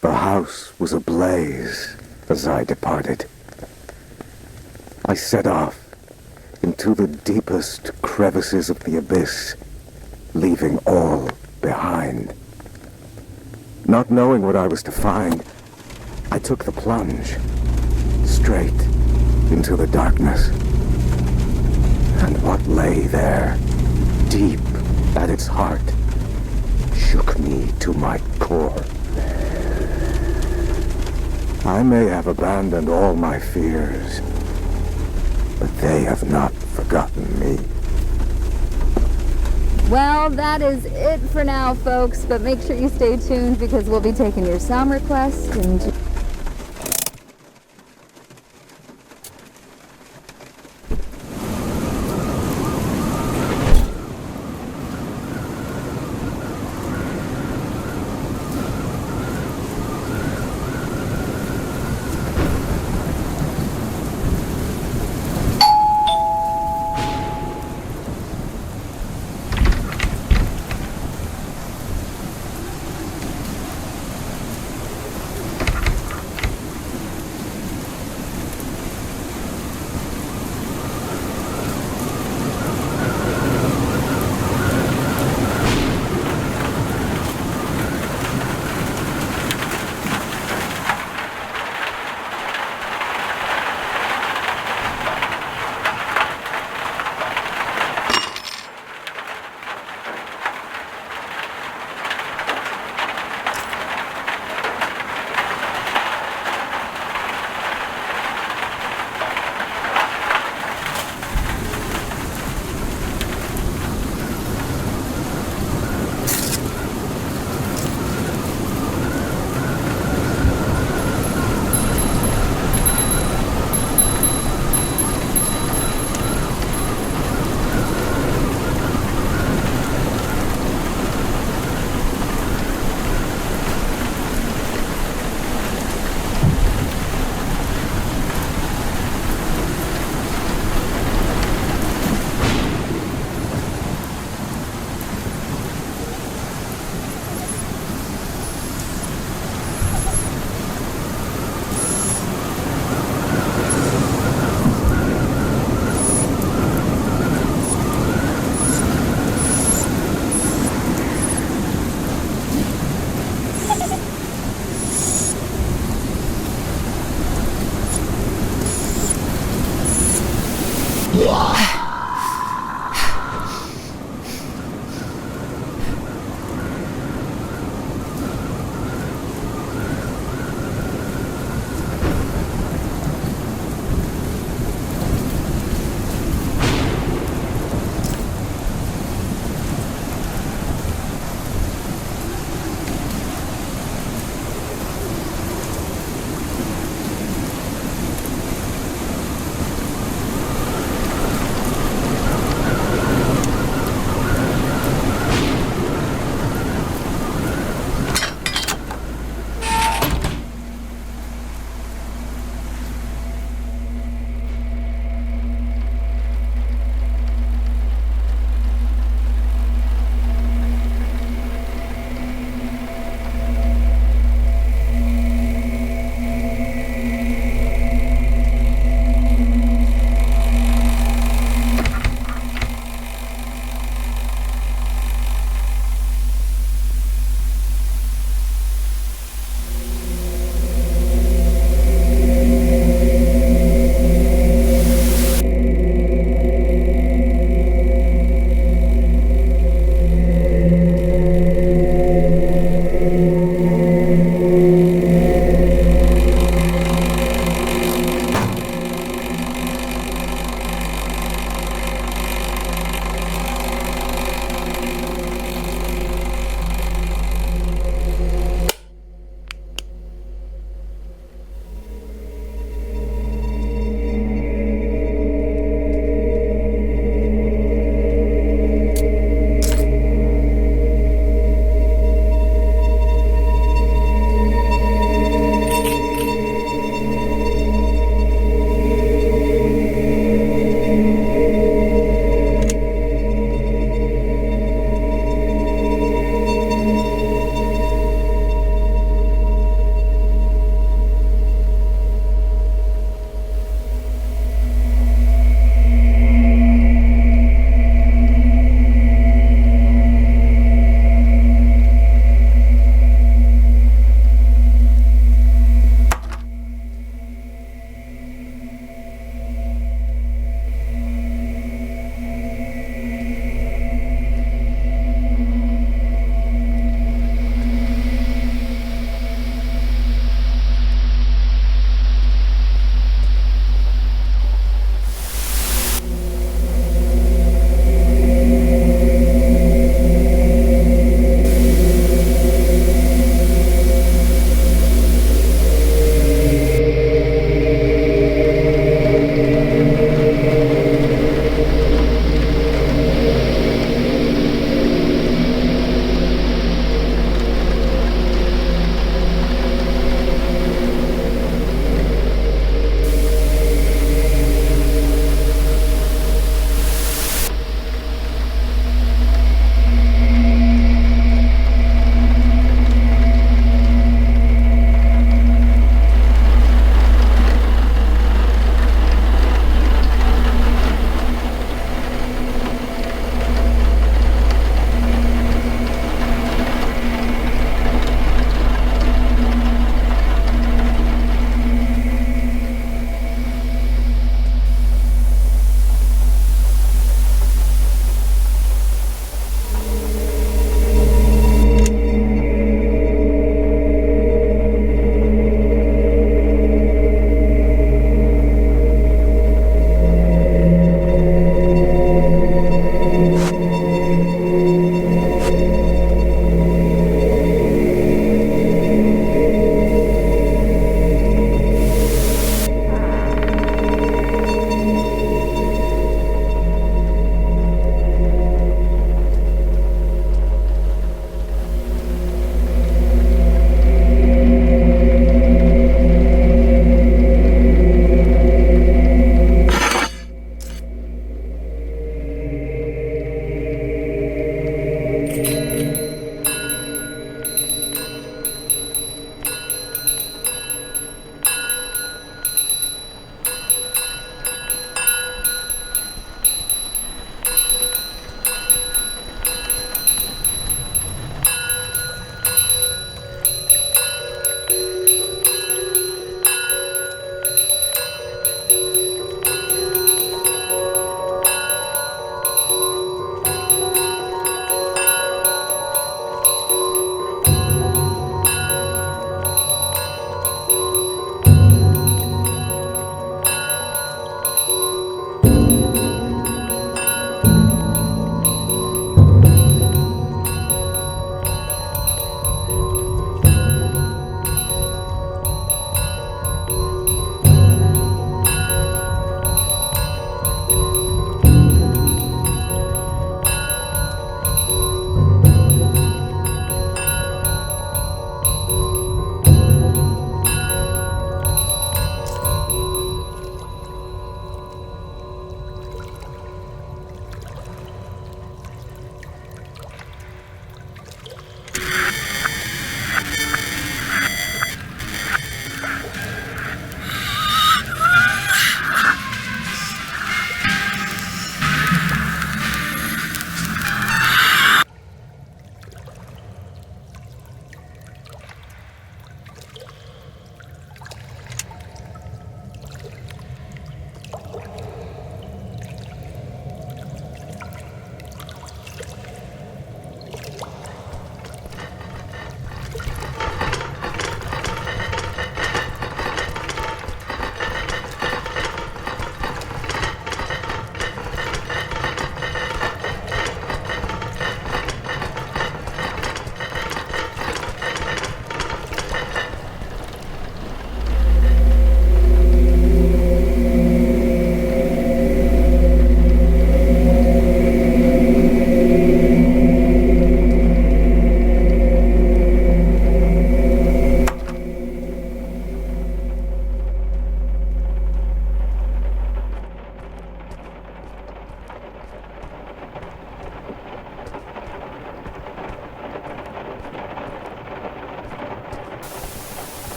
The house was ablaze as I departed. I set off into the deepest crevices of the abyss, leaving all behind. Not knowing what I was to find, I took the plunge, straight into the darkness. And what lay there, deep at its heart, shook me to my core. I may have abandoned all my fears, but they have not forgotten me. Well, that is it for now, folks, but make sure you stay tuned because we'll be taking your sound requests and...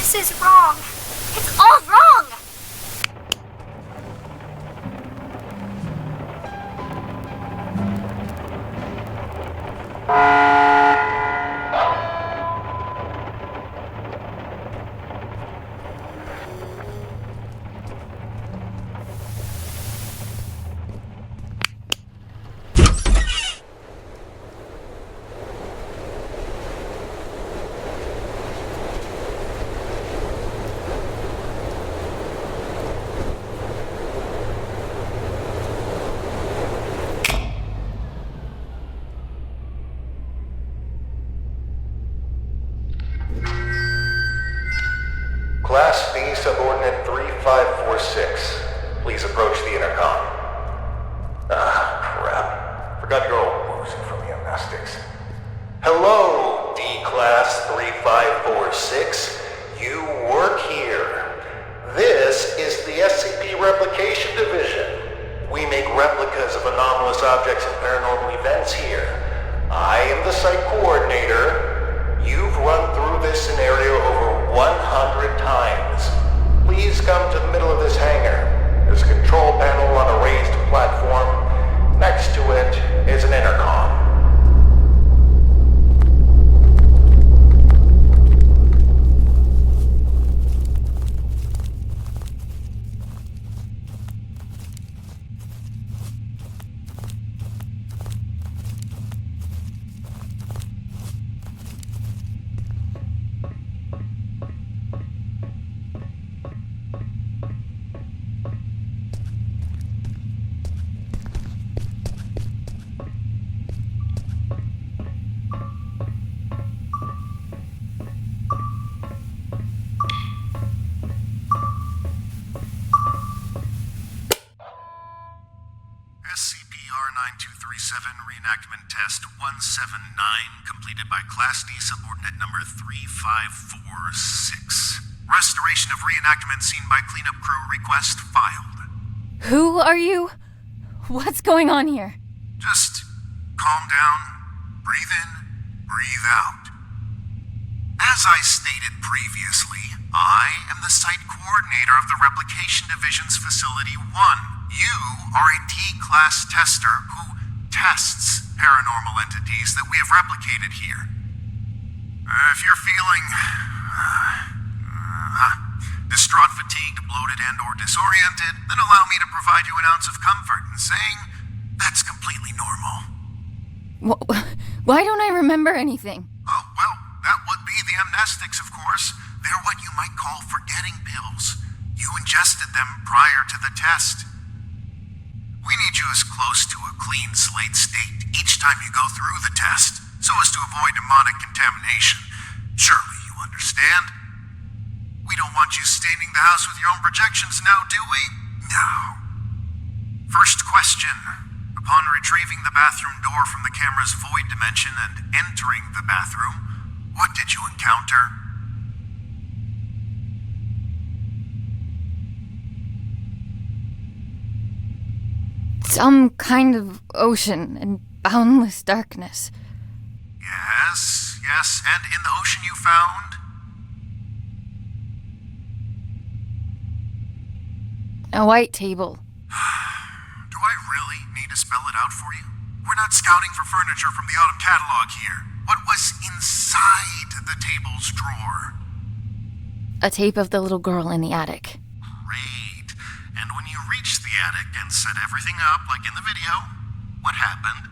This is wrong. It's all wrong! Class B subordinate 3546. Please approach the intercom. Ah, crap. Forgot you're all woozy from the amnestics. Hello, D-Class 3546. You work here. This is the SCP Replication Division. We make replicas of anomalous objects and paranormal events here. I am the site coordinator. You've run through this scenario over 100 times. Please come to the middle of this hangar. There's a control panel on a raised platform. Next to it is an intercom. SCP-R9237 Reenactment Test 179 completed by Class D Subordinate Number 3546. Restoration of reenactment scene by cleanup crew request filed. Who are you? What's going on here? Just calm down, breathe in, breathe out. As I stated previously, I am the site coordinator of the Replication Division's Facility 1. You are a D-Class tester who tests paranormal entities that we have replicated here. If you're feeling distraught, fatigued, bloated, and or disoriented, then allow me to provide you an ounce of comfort in saying that's completely normal. Why don't I remember anything? Oh, well, that would be the amnestics, of course. They're what you might call forgetting pills. You ingested them prior to the test. We need you as close to a clean slate state each time you go through the test, so as to avoid demonic contamination. Surely you understand? We don't want you staining the house with your own projections now, do we? No. First question. Upon retrieving the bathroom door from the camera's void dimension and entering the bathroom, what did you encounter? Some kind of ocean and boundless darkness. Yes, and in the ocean you found? A white table. Do I really need to spell it out for you? We're not scouting for furniture from the autumn catalog here. What was inside the table's drawer? A tape of the little girl in the attic. Great. And when you reached the attic and set everything up like in the video, what happened?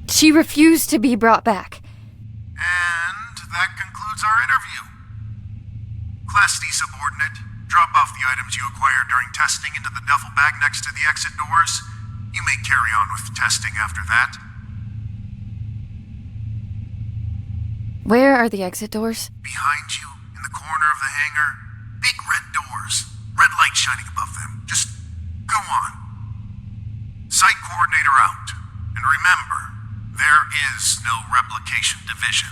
She refused to be brought back. And that concludes our interview. Class D subordinate, drop off the items you acquired during testing into the duffel bag next to the exit doors. You may carry on with testing after that. Where are the exit doors? Behind you, in the corner of the hangar, big red doors, red light shining above them. Just go on. Site coordinator out. And remember, there is no Replication Division.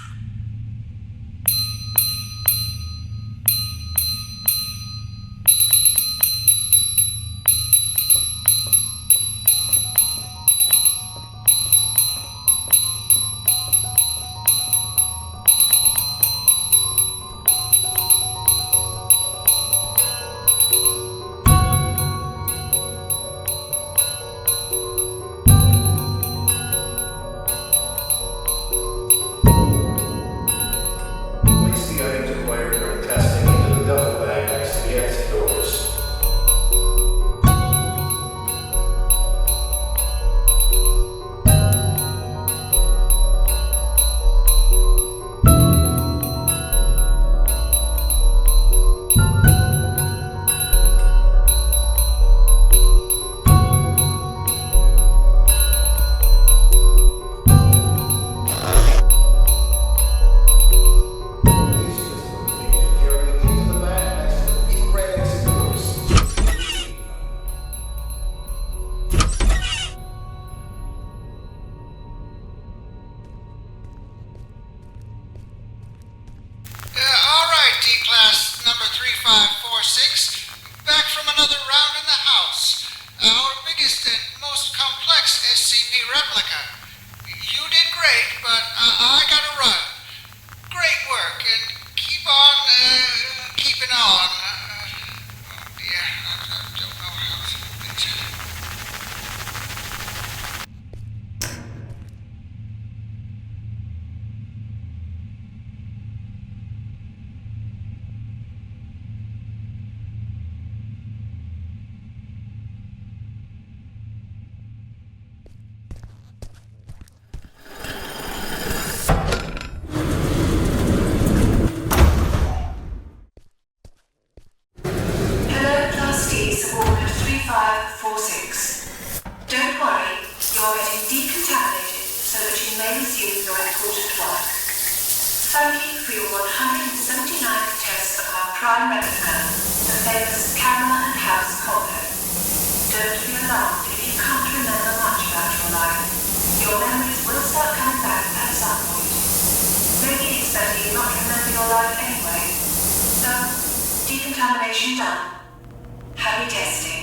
replica. You did great, but I gotta run. Great work, and keep on, keeping on. Oh dear, I don't know how to... Subordinate 3546. Don't worry, you're getting decontaminated so that you may resume your important work. Thank you for your 179th test of our prime replica, the famous camera and house combo. Don't be alarmed if you can't remember much about your life. Your memories will start coming back at some point. Maybe it's better you not remember your life anyway. So, decontamination done. Happy testing.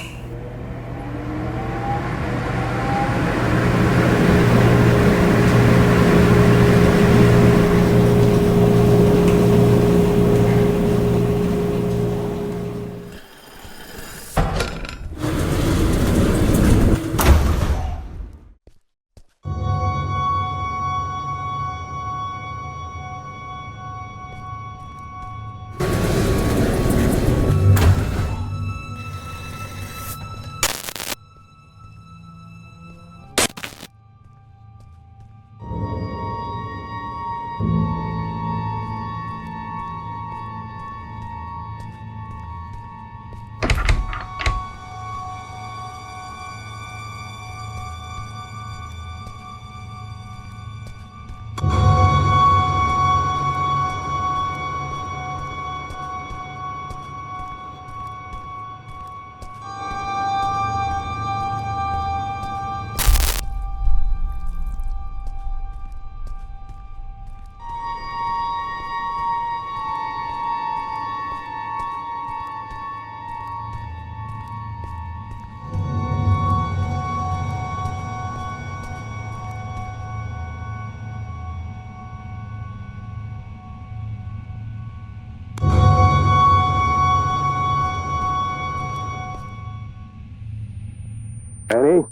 Annie?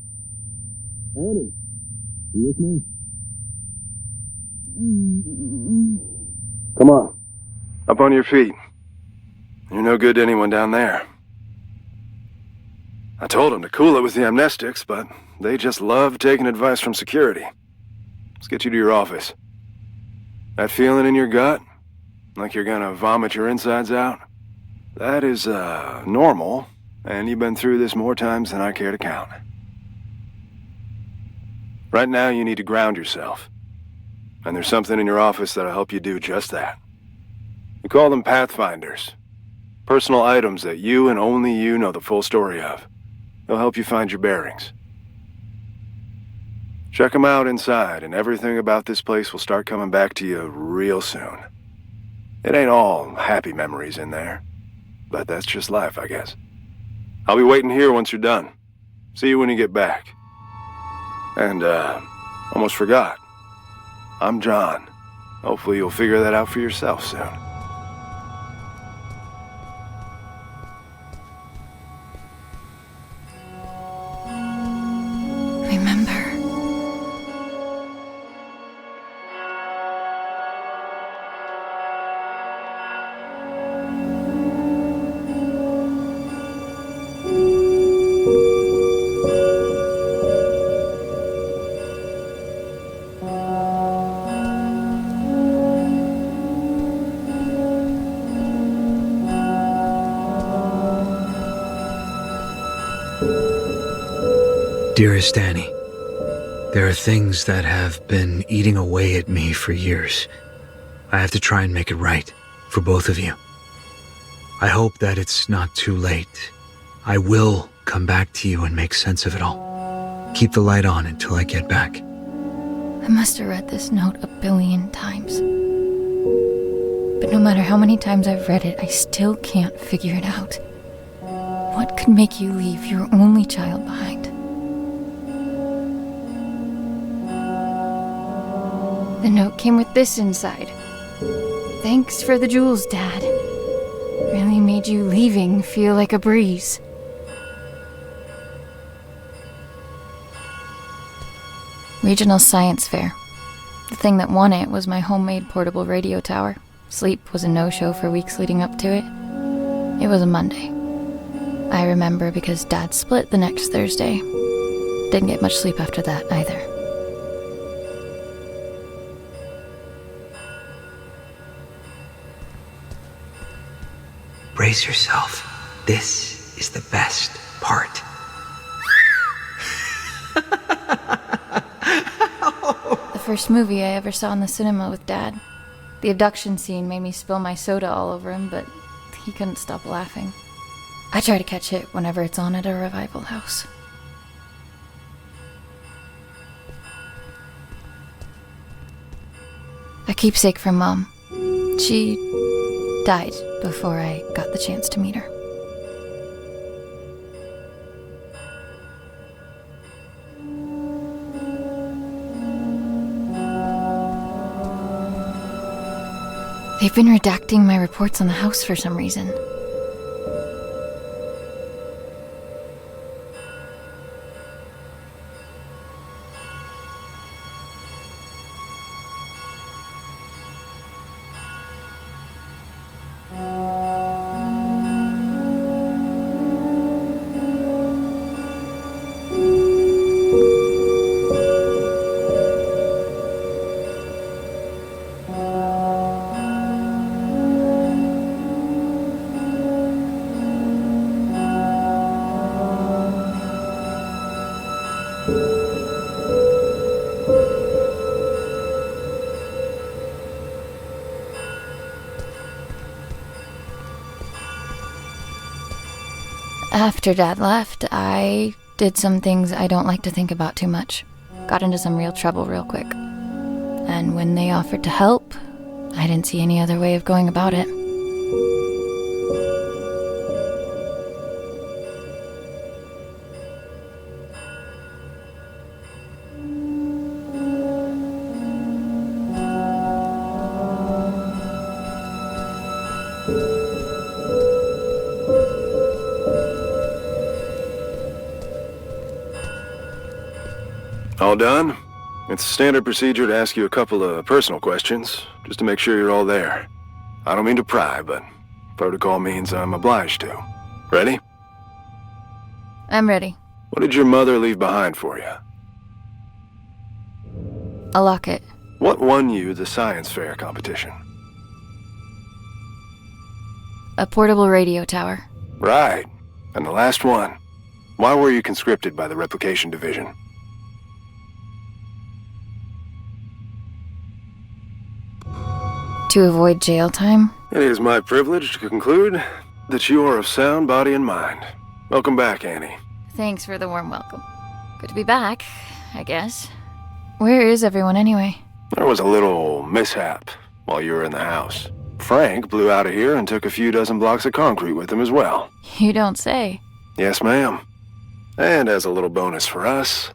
Annie? You with me? Come on. Up on your feet. You're no good to anyone down there. I told them to cool it with the amnestics, but they just love taking advice from security. Let's get you to your office. That feeling in your gut? Like you're gonna vomit your insides out? That is, normal, and you've been through this more times than I care to count. Right now, you need to ground yourself. And there's something in your office that'll help you do just that. We call them Pathfinders. Personal items that you and only you know the full story of. They'll help you find your bearings. Check them out inside, and everything about this place will start coming back to you real soon. It ain't all happy memories in there, but that's just life, I guess. I'll be waiting here once you're done. See you when you get back. And, almost forgot. I'm John. Hopefully you'll figure that out for yourself soon. Remember. Dearest Annie, there are things that have been eating away at me for years. I have to try and make it right, for both of you. I hope that it's not too late. I will come back to you and make sense of it all. Keep the light on until I get back. I must have read this note 1 billion times. But no matter how many times I've read it, I still can't figure it out. What could make you leave your only child behind? The note came with this inside. Thanks for the jewels, Dad. Really made you leaving feel like a breeze. Regional Science Fair. The thing that won it was my homemade portable radio tower. Sleep was a no-show for weeks leading up to it. It was a Monday. I remember because Dad split the next Thursday. Didn't get much sleep after that either. Brace yourself. This is the best part. The first movie I ever saw in the cinema with Dad. The abduction scene made me spill my soda all over him, but he couldn't stop laughing. I try to catch it whenever it's on at a revival house. A keepsake from Mom. She died before I got the chance to meet her. They've been redacting my reports on the house for some reason. After Dad left, I did some things I don't like to think about too much. Got into some real trouble real quick. And when they offered to help, I didn't see any other way of going about it. All done? It's standard procedure to ask you a couple of personal questions, just to make sure you're all there. I don't mean to pry, but protocol means I'm obliged to. Ready? I'm ready. What did your mother leave behind for you? A locket. What won you the science fair competition? A portable radio tower. Right. And the last one. Why were you conscripted by the Replication Division? To avoid jail time? It is my privilege to conclude that you are of sound body and mind. Welcome back, Annie. Thanks for the warm welcome. Good to be back, I guess. Where is everyone anyway? There was a little mishap while you were in the house. Frank blew out of here and took a few dozen blocks of concrete with him as well. You don't say. Yes, ma'am. And as a little bonus for us,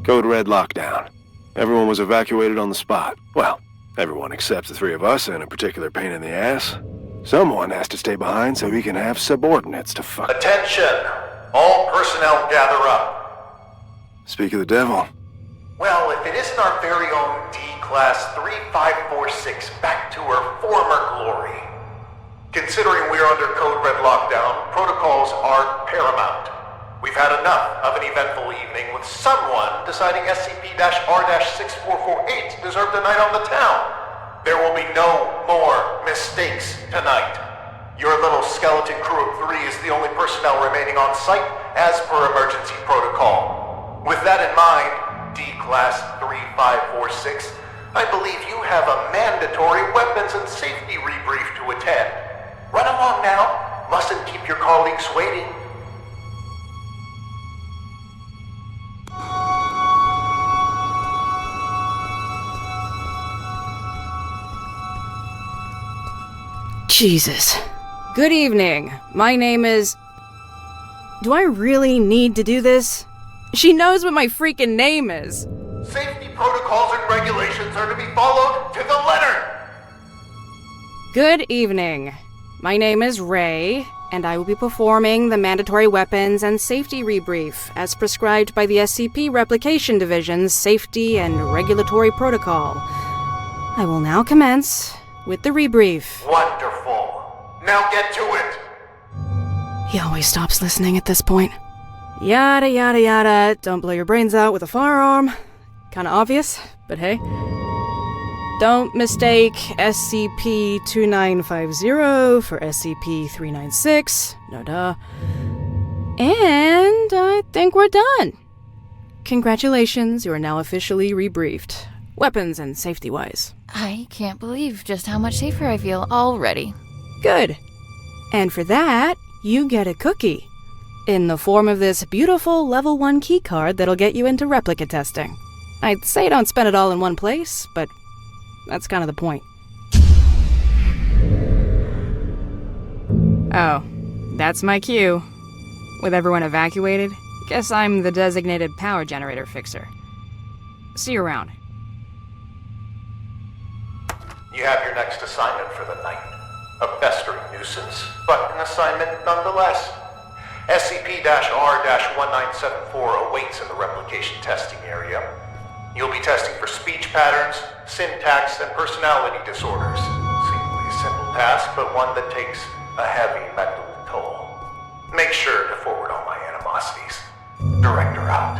Code Red lockdown. Everyone was evacuated on the spot. Well, everyone except the three of us and a particular pain in the ass. Someone has to stay behind so he can have subordinates to fuck. Attention! All personnel gather up. Speak of the devil. Well, if it isn't our very own D-Class 3546 back to her former glory. Considering we're under Code Red lockdown, protocols are paramount. We've had enough of an eventful evening with someone deciding SCP-R-6448 deserved a night on the town. There will be no more mistakes tonight. Your little skeleton crew of 3 is the only personnel remaining on site as per emergency protocol. With that in mind, D-Class 3546, I believe you have a mandatory weapons and safety rebrief to attend. Run along now. Mustn't keep your colleagues waiting. Jesus. Good evening. My name is... Do I really need to do this? She knows what my freaking name is. Safety protocols and regulations are to be followed to the letter! Good evening. My name is Ray, and I will be performing the mandatory weapons and safety rebrief as prescribed by the SCP Replication Division's Safety and Regulatory Protocol. I will now commence with the rebrief. Wonderful. Now get to it! He always stops listening at this point. Yada yada yada, don't blow your brains out with a firearm. Kinda obvious, but hey. Don't mistake SCP-2950 for SCP-396. No duh. And I think we're done. Congratulations, you are now officially rebriefed. Weapons and safety-wise. I can't believe just how much safer I feel already. Good. And for that, you get a cookie. In the form of this beautiful level 1 keycard that'll get you into replica testing. I'd say don't spend it all in one place, but that's kind of the point. Oh, that's my cue. With everyone evacuated, guess I'm the designated power generator fixer. See you around. You have your next assignment for the night. A festering nuisance, but an assignment nonetheless. SCP-R-1974 awaits in the replication testing area. You'll be testing for speech patterns, syntax, and personality disorders. Seemingly a simple task, but one that takes a heavy mental toll. Make sure to forward all my animosities. Director out.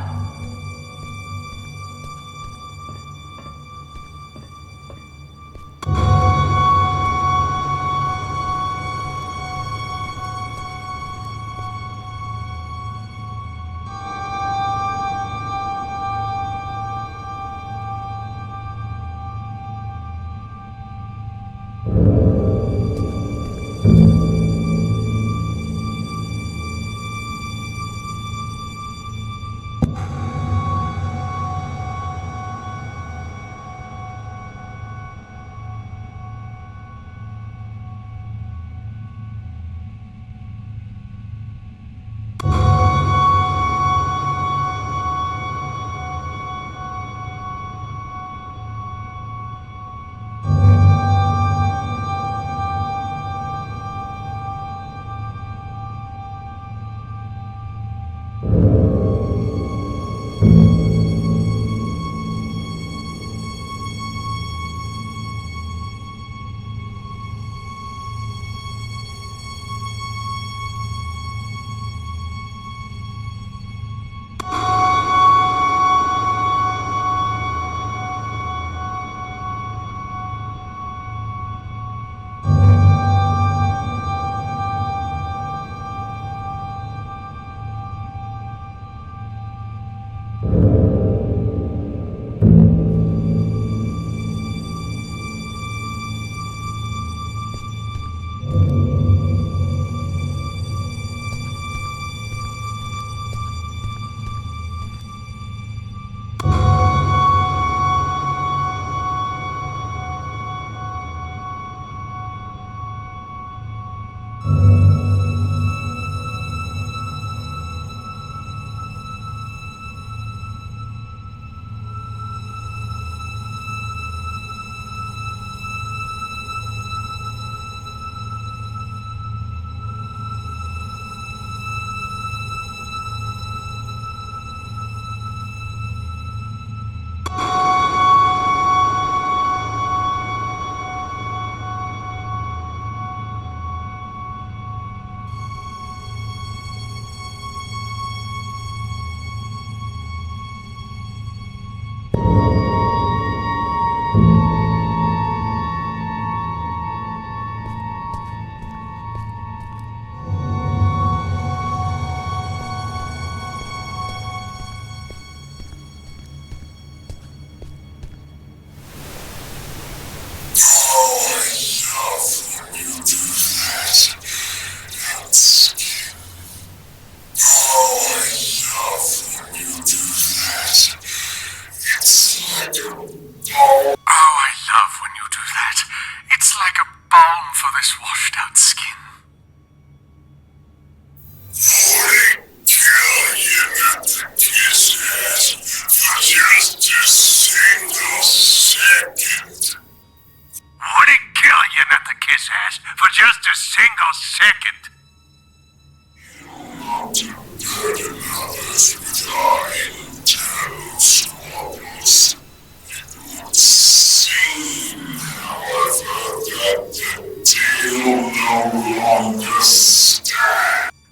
just a single second.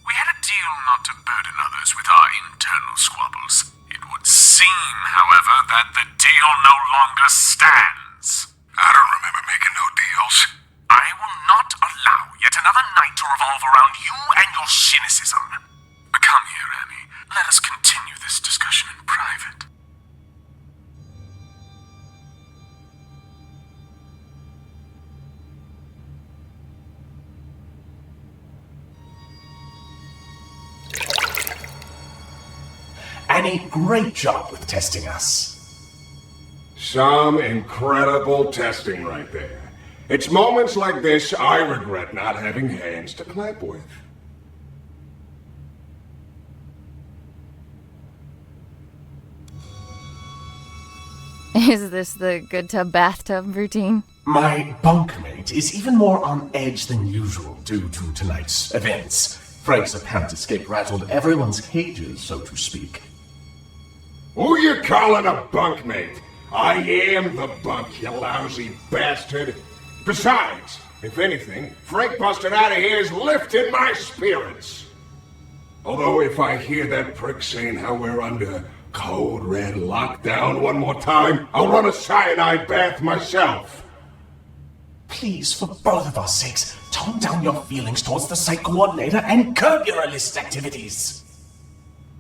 We had a deal not to burden others with our internal squabbles. It would seem, however, that the deal no longer stands. I don't remember making no deals. I will not allow yet another night to revolve around you and your cynicism. Come here, Annie. Let us continue this discussion in private. Annie, great job with testing us. Some incredible testing right there. It's moments like this I regret not having hands to clap with. Is this the good tub bathtub routine? My bunkmate is even more on edge than usual due to tonight's events. Frank's apparent escape rattled everyone's cages, so to speak. Who you calling a bunkmate? I am the bunk, you lousy bastard. Besides, if anything, Frank busting out of here has lifted my spirits. Although if I hear that prick saying how we're under code red lockdown one more time, I'll run a cyanide bath myself. Please, for both of our sakes, tone down your feelings towards the site coordinator and curb your illicit activities.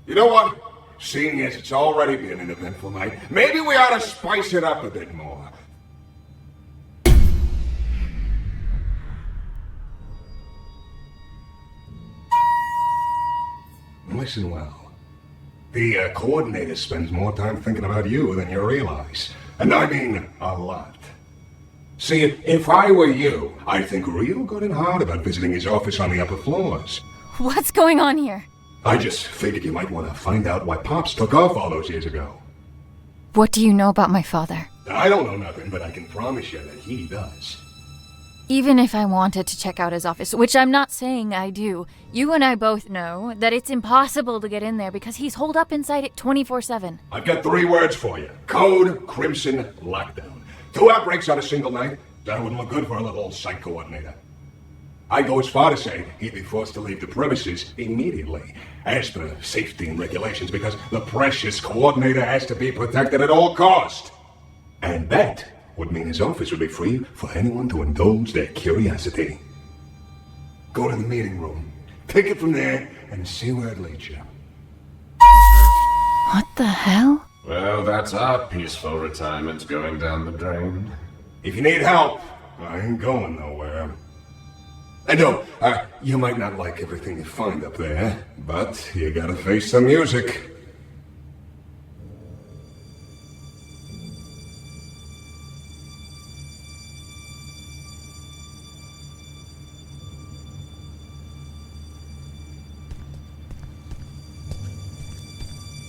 You know what? Seeing as it's already been an eventful night, maybe we ought to spice it up a bit more. Listen well. The coordinator spends more time thinking about you than you realize. And I mean a lot. See, if I were you, I'd think real good and hard about visiting his office on the upper floors. What's going on here? I just figured you might want to find out why Pops took off all those years ago. What do you know about my father? I don't know nothing, but I can promise you that he does. Even if I wanted to check out his office, which I'm not saying I do, you and I both know that it's impossible to get in there because he's holed up inside it 24/7. I've got 3 words for you. Code Crimson Lockdown. 2 outbreaks on a single night? That wouldn't look good for a little site coordinator. I go as far to say he'd be forced to leave the premises immediately, as per safety and regulations, because the precious coordinator has to be protected at all cost. And that would mean his office would be free for anyone to indulge their curiosity. Go to the meeting room, take it from there, and see where it leads you. What the hell? Well, that's our peaceful retirement going down the drain. If you need help, I ain't going nowhere. And no, you might not like everything you find up there, but you gotta face the music.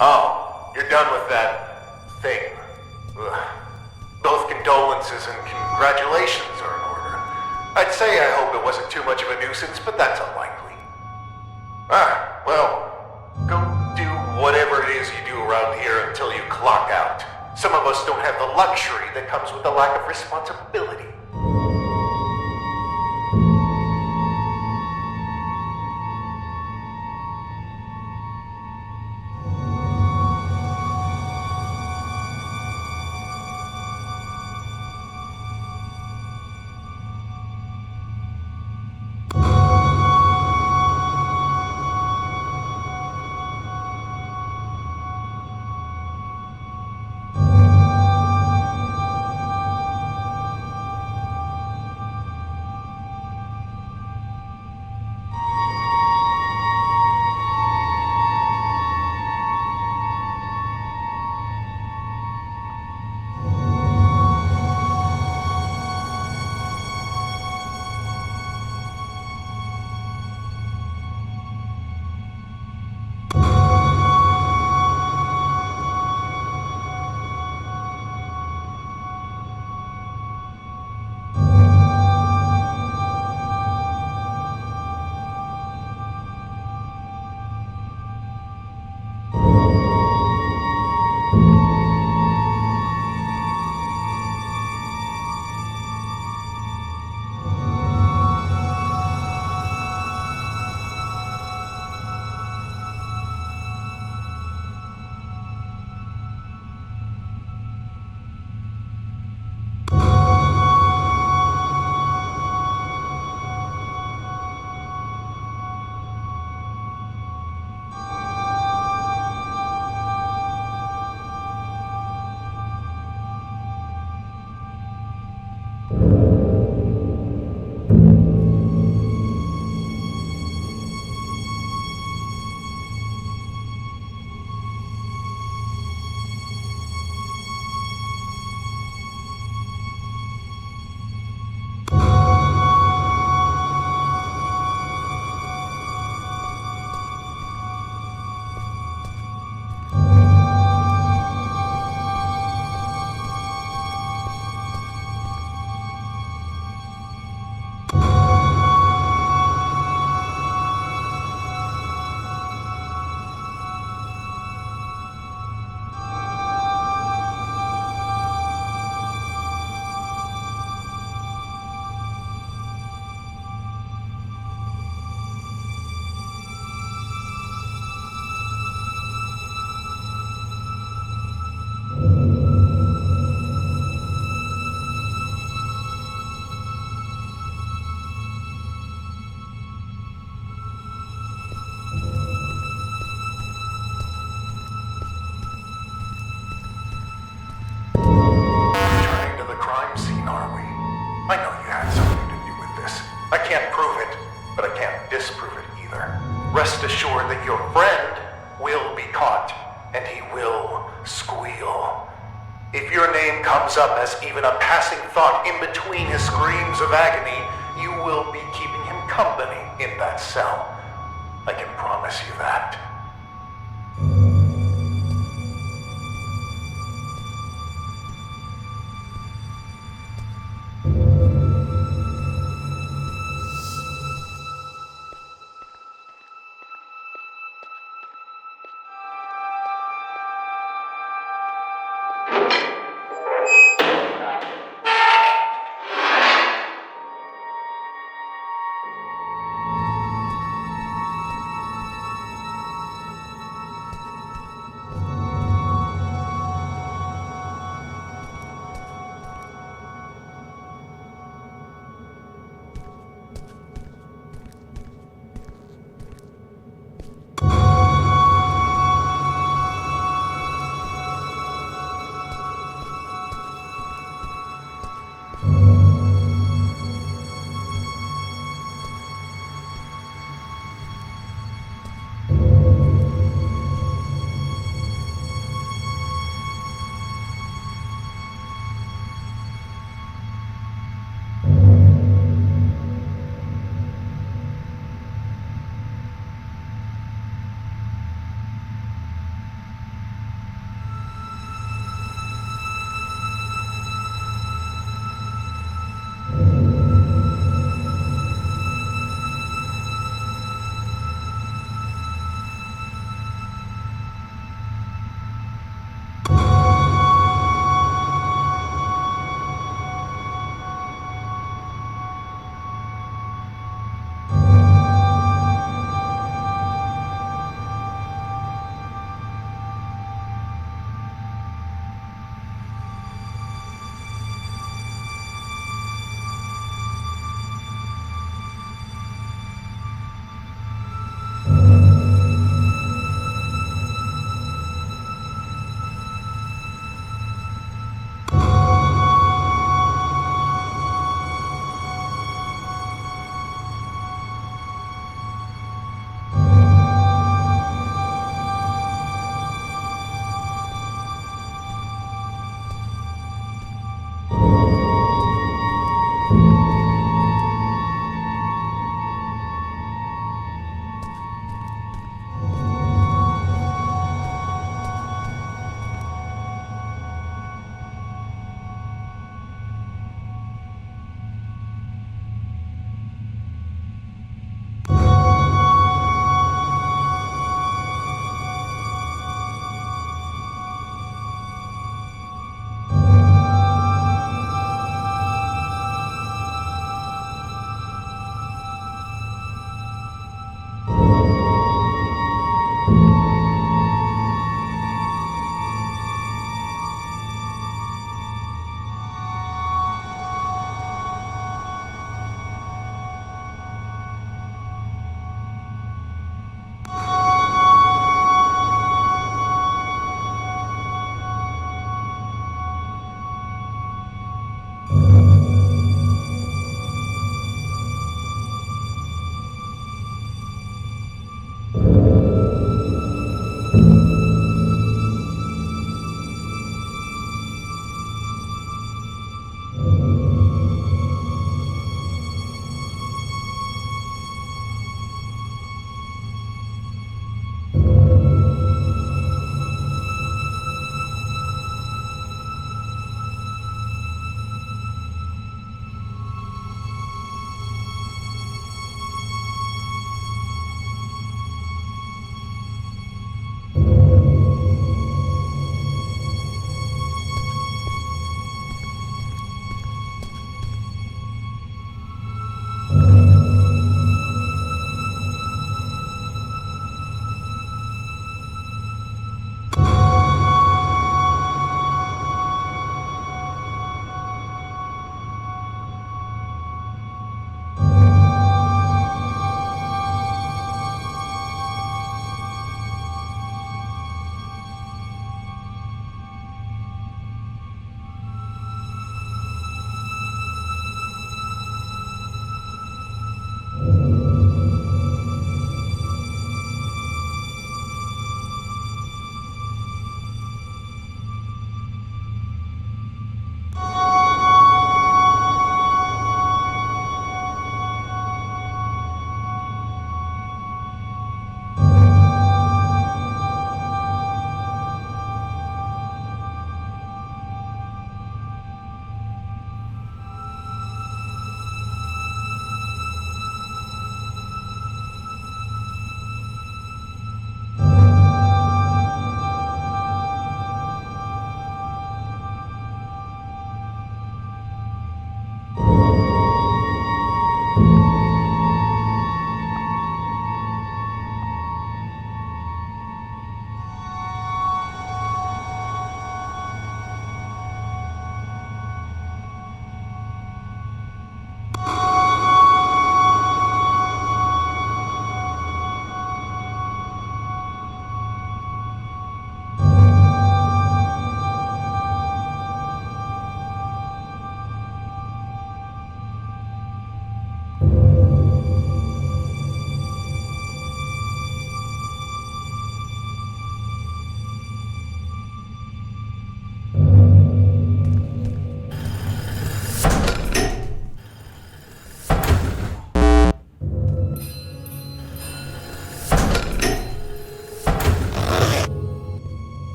Oh, you're done with that thing. Ugh. Both condolences and congratulations are in order. I'd say I hope it wasn't too much of a nuisance, but that's unlikely. Well, go do whatever it is you do around here until you clock out. Some of us don't have the luxury that comes with the lack of responsibility. I can't prove it, but I can't disprove it either. Rest assured that your friend will be caught, and he will squeal. If your name comes up as even a passing thought in between his screams of agony, you will be keeping him company in that cell. I can promise you that.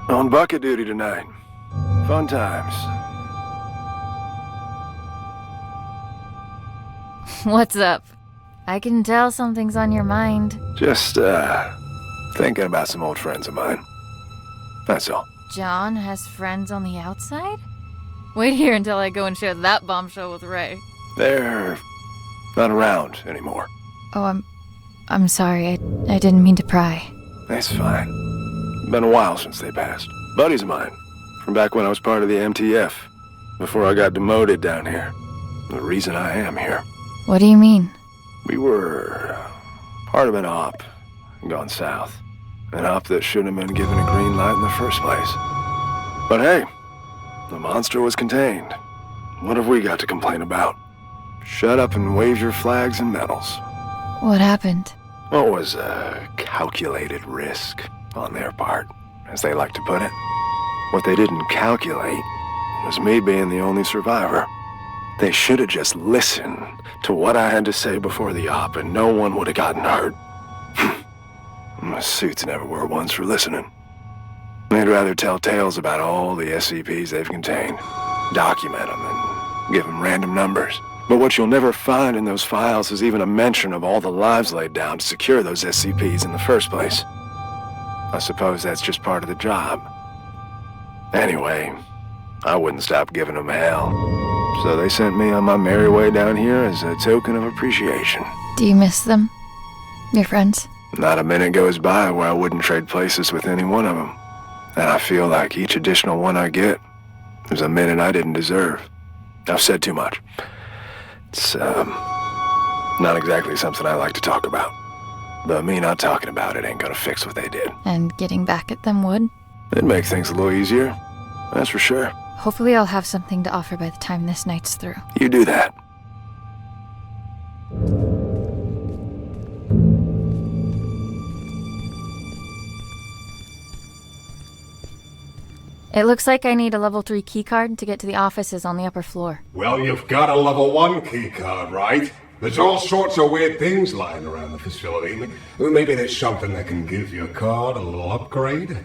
On bucket duty tonight. Fun times. What's up? I can tell something's on your mind. Just, thinking about some old friends of mine. That's all. John has friends on the outside? Wait here until I go and share that bombshell with Ray. They're not around anymore. Oh, I'm sorry. I didn't mean to pry. That's fine. Been a while since they passed. Buddies of mine, from back when I was part of the MTF, before I got demoted down here. The reason I am here. What do you mean? We were part of an op gone south. An op that shouldn't have been given a green light in the first place. But hey, the monster was contained. What have we got to complain about? Shut up and wave your flags and medals. What happened? What was a calculated risk on their part, as they like to put it. What they didn't calculate was me being the only survivor. They should have just listened to what I had to say before the op, and no one would have gotten hurt. My suits never were ones for listening. They'd rather tell tales about all the SCPs they've contained, document them, and give them random numbers. But what you'll never find in those files is even a mention of all the lives laid down to secure those SCPs in the first place. I suppose that's just part of the job. Anyway, I wouldn't stop giving them hell. So they sent me on my merry way down here as a token of appreciation. Do you miss them? Your friends? Not a minute goes by where I wouldn't trade places with any one of them. And I feel like each additional one I get is a minute I didn't deserve. I've said too much. It's, not exactly something I like to talk about. But me not talking about it ain't gonna fix what they did. And getting back at them would? It'd make things a little easier, that's for sure. Hopefully I'll have something to offer by the time this night's through. You do that. It looks like I need a level 3 keycard to get to the offices on the upper floor. Well, you've got a level 1 keycard, right? There's all sorts of weird things lying around the facility. Maybe there's something that can give your card a little upgrade?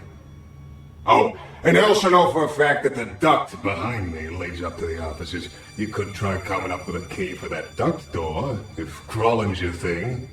Oh, and I also know for a fact that the duct behind me leads up to the offices. You could try coming up with a key for that duct door, if crawling's your thing.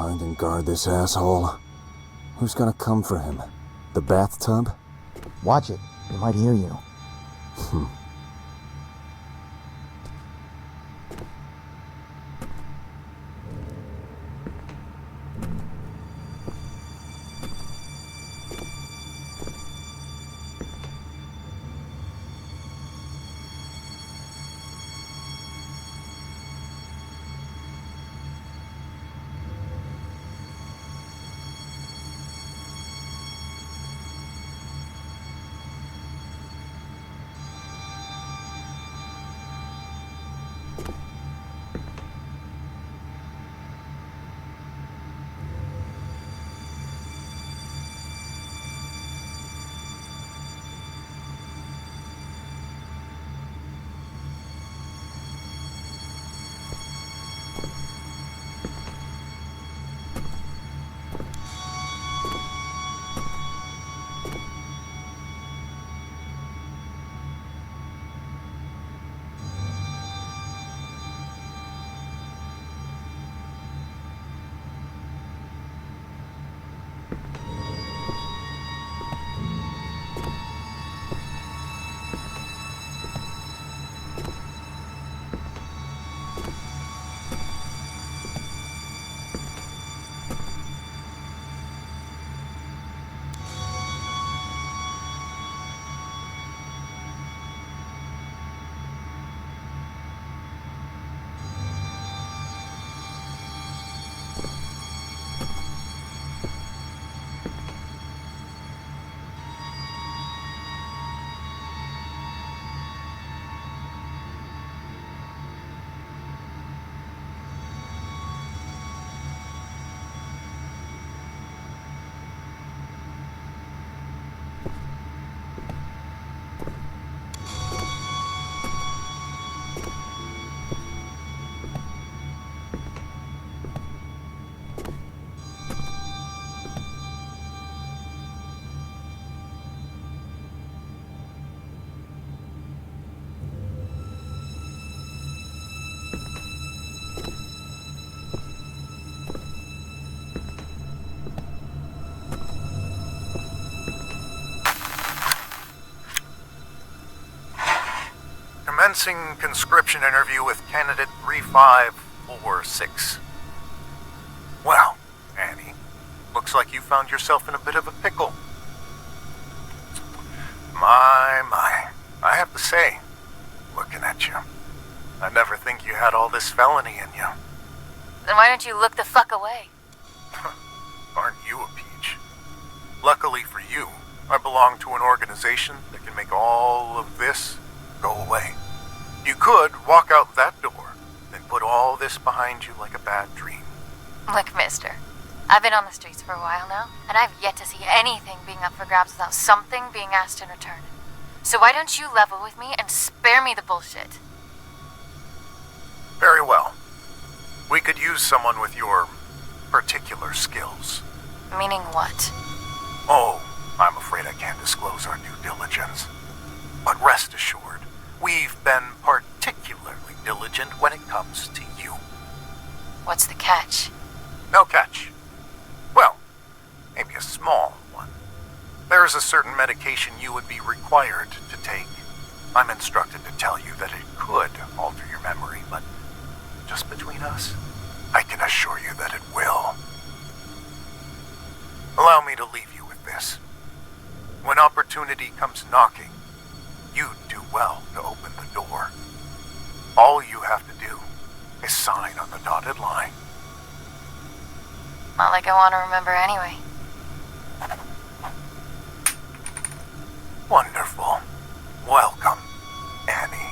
behind and guard this asshole? Who's gonna come for him? The bathtub? Watch it. He might hear you. Commencing conscription interview with candidate 3546. Well, Annie, looks like you found yourself in a bit of a pickle. My. I have to say, looking at you, I never think you had all this felony in you. Then why don't you look the fuck away? Aren't you a peach? Luckily for you, I belong to an organization that can make all of this go away. You could walk out that door and put all this behind you like a bad dream. Look, mister, I've been on the streets for a while now, and I've yet to see anything being up for grabs without something being asked in return. So why don't you level with me and spare me the bullshit? Very well. We could use someone with your particular skills. Meaning what? Oh, I'm afraid I can't disclose our due diligence. But rest assured, we've been particularly diligent when it comes to you. What's the catch? No catch. Well, maybe a small one. There is a certain medication you would be required to take. I'm instructed to tell you that it could alter your memory, but just between us, I can assure you that it will. Allow me to leave you with this. When opportunity comes knocking, you'd do well to open the door. All you have to do is sign on the dotted line. Not like I want to remember anyway. Wonderful. Welcome, Annie.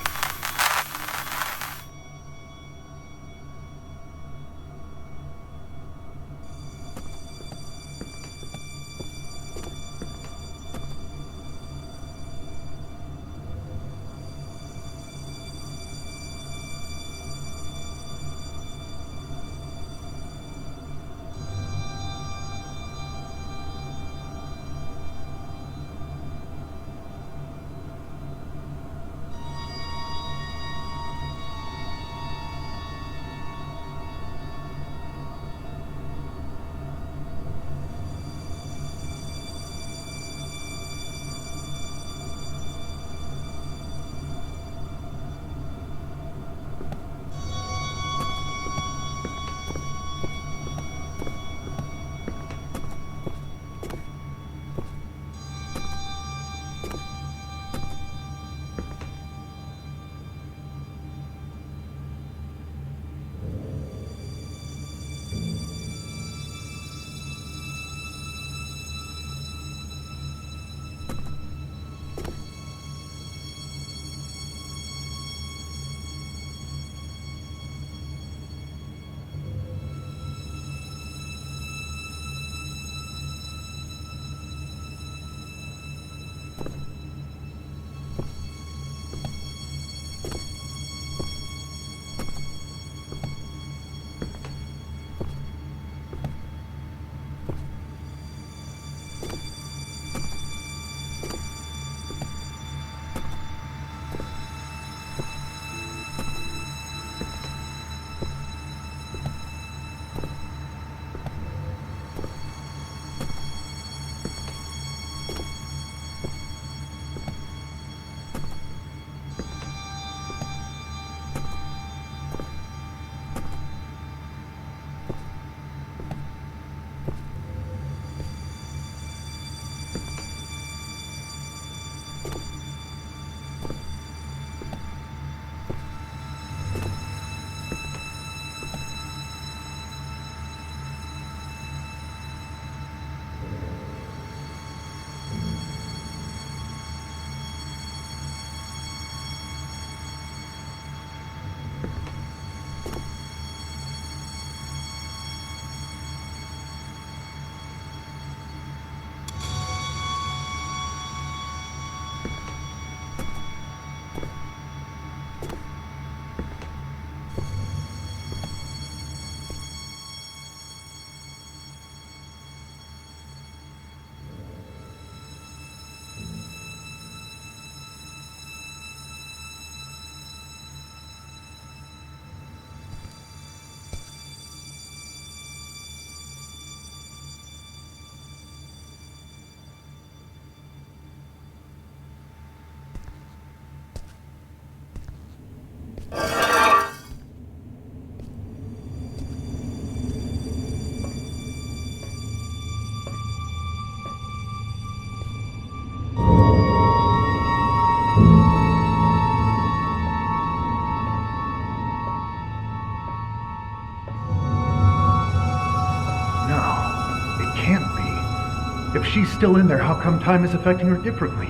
If she's still in there, how come time is affecting her differently?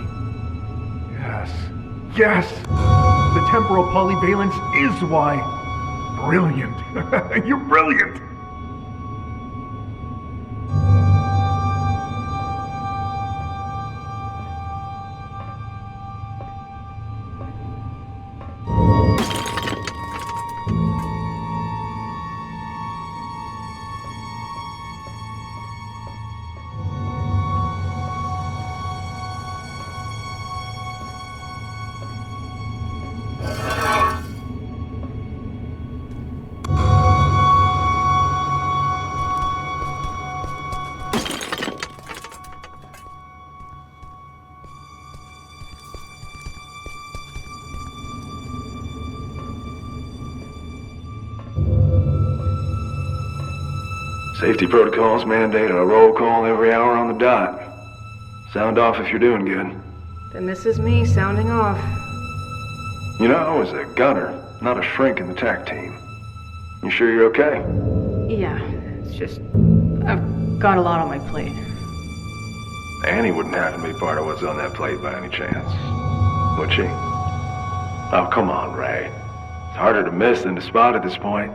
Yes. Yes! The temporal polyvalence is why. Brilliant. You're brilliant! Safety protocols mandate a roll call every hour on the dot. Sound off if you're doing good. Then this is me sounding off. You know, I was a gunner, not a shrink in the TAC team. You sure you're okay? Yeah, it's just... I've got a lot on my plate. Annie wouldn't happen to be part of what's on that plate by any chance, would she? Oh, come on, Ray. It's harder to miss than to spot at this point.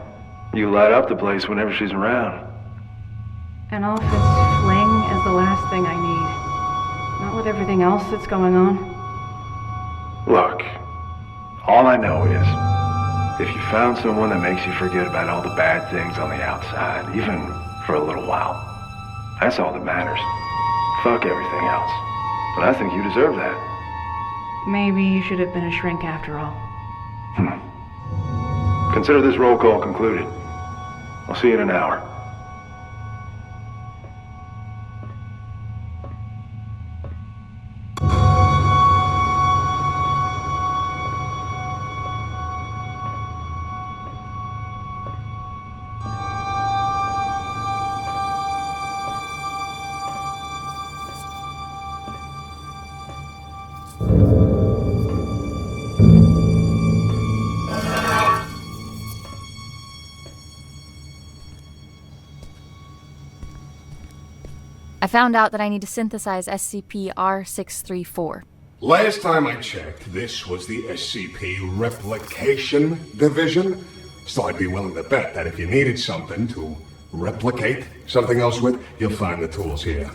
You light up the place whenever she's around. An office fling is the last thing I need. Not with everything else that's going on. Look, all I know is, if you found someone that makes you forget about all the bad things on the outside, even for a little while, that's all that matters. Fuck everything else. But I think you deserve that. Maybe you should have been a shrink after all. Consider this roll call concluded. I'll see you in an hour. I found out that I need to synthesize SCP-R634. Last time I checked, this was the SCP Replication Division. So I'd be willing to bet that if you needed something to replicate something else with, you'll find the tools here.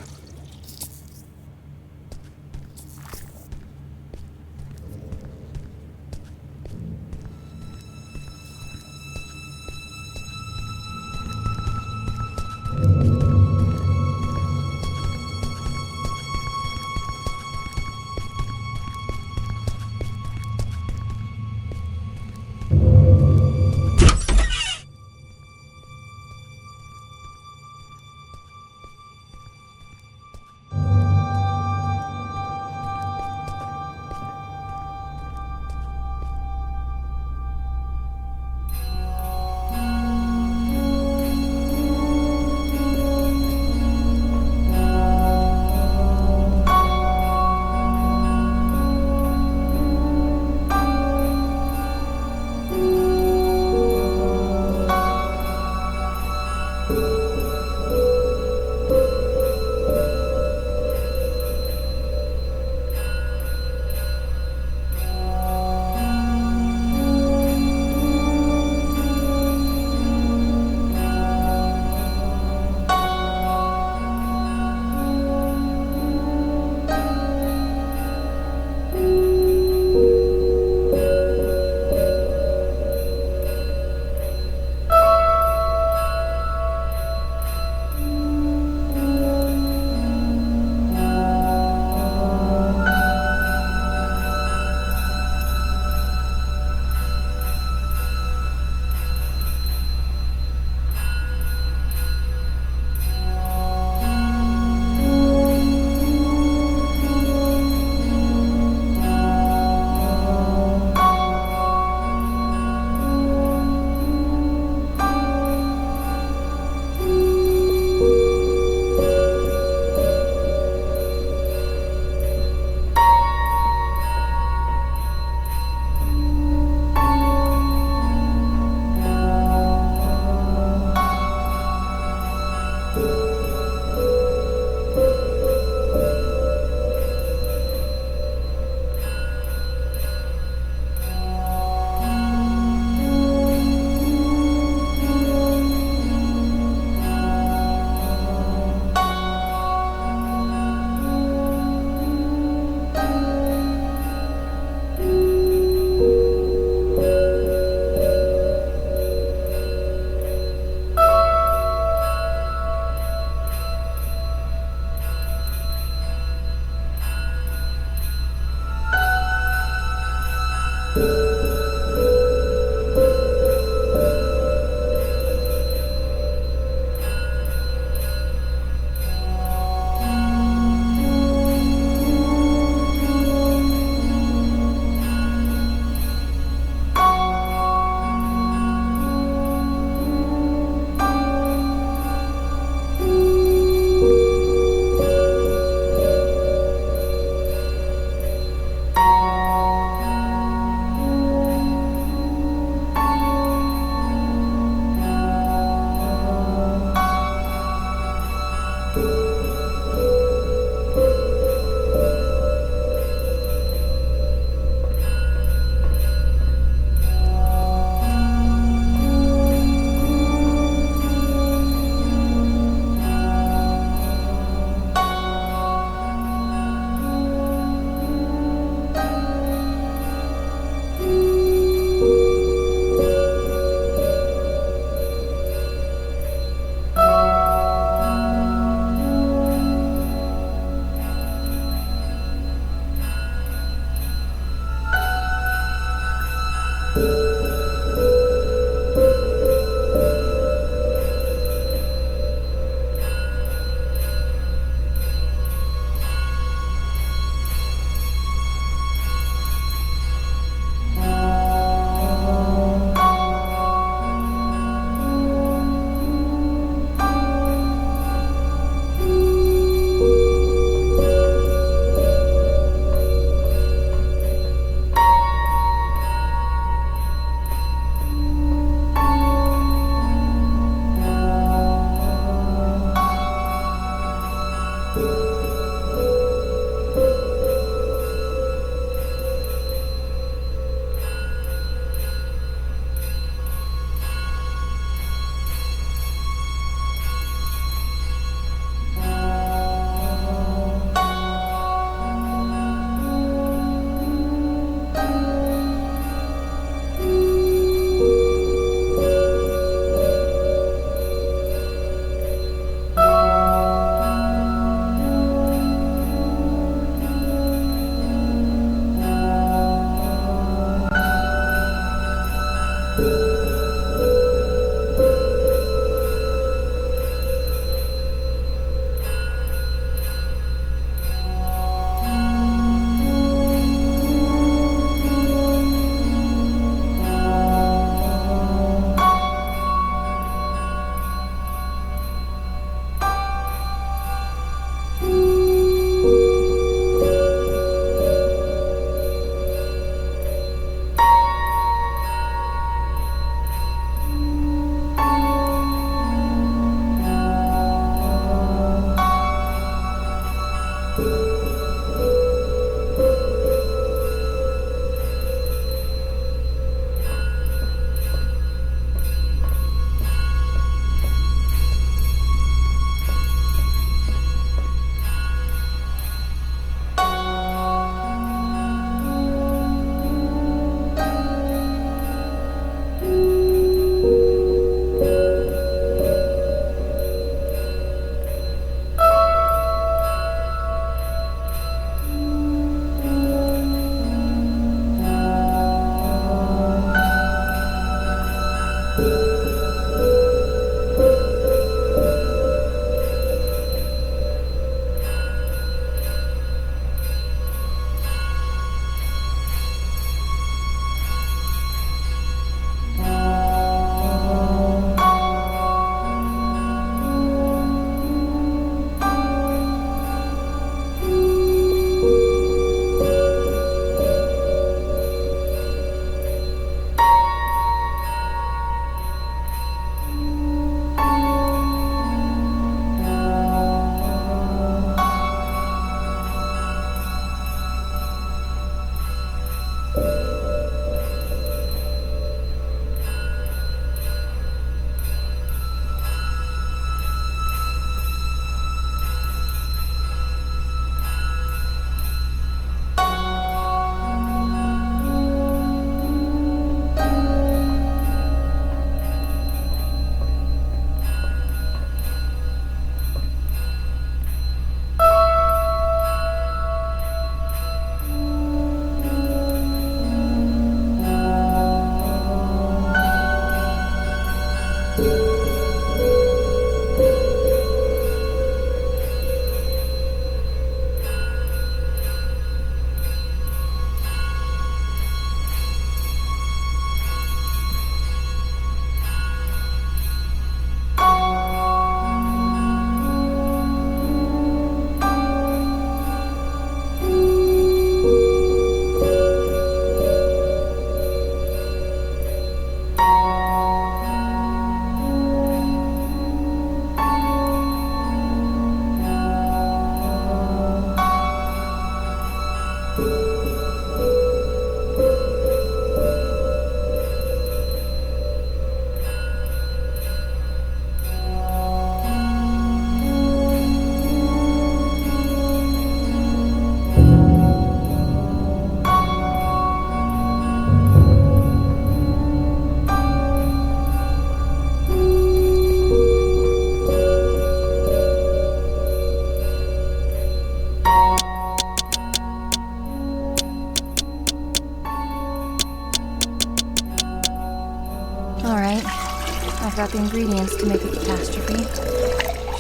I've got the ingredients to make a catastrophe.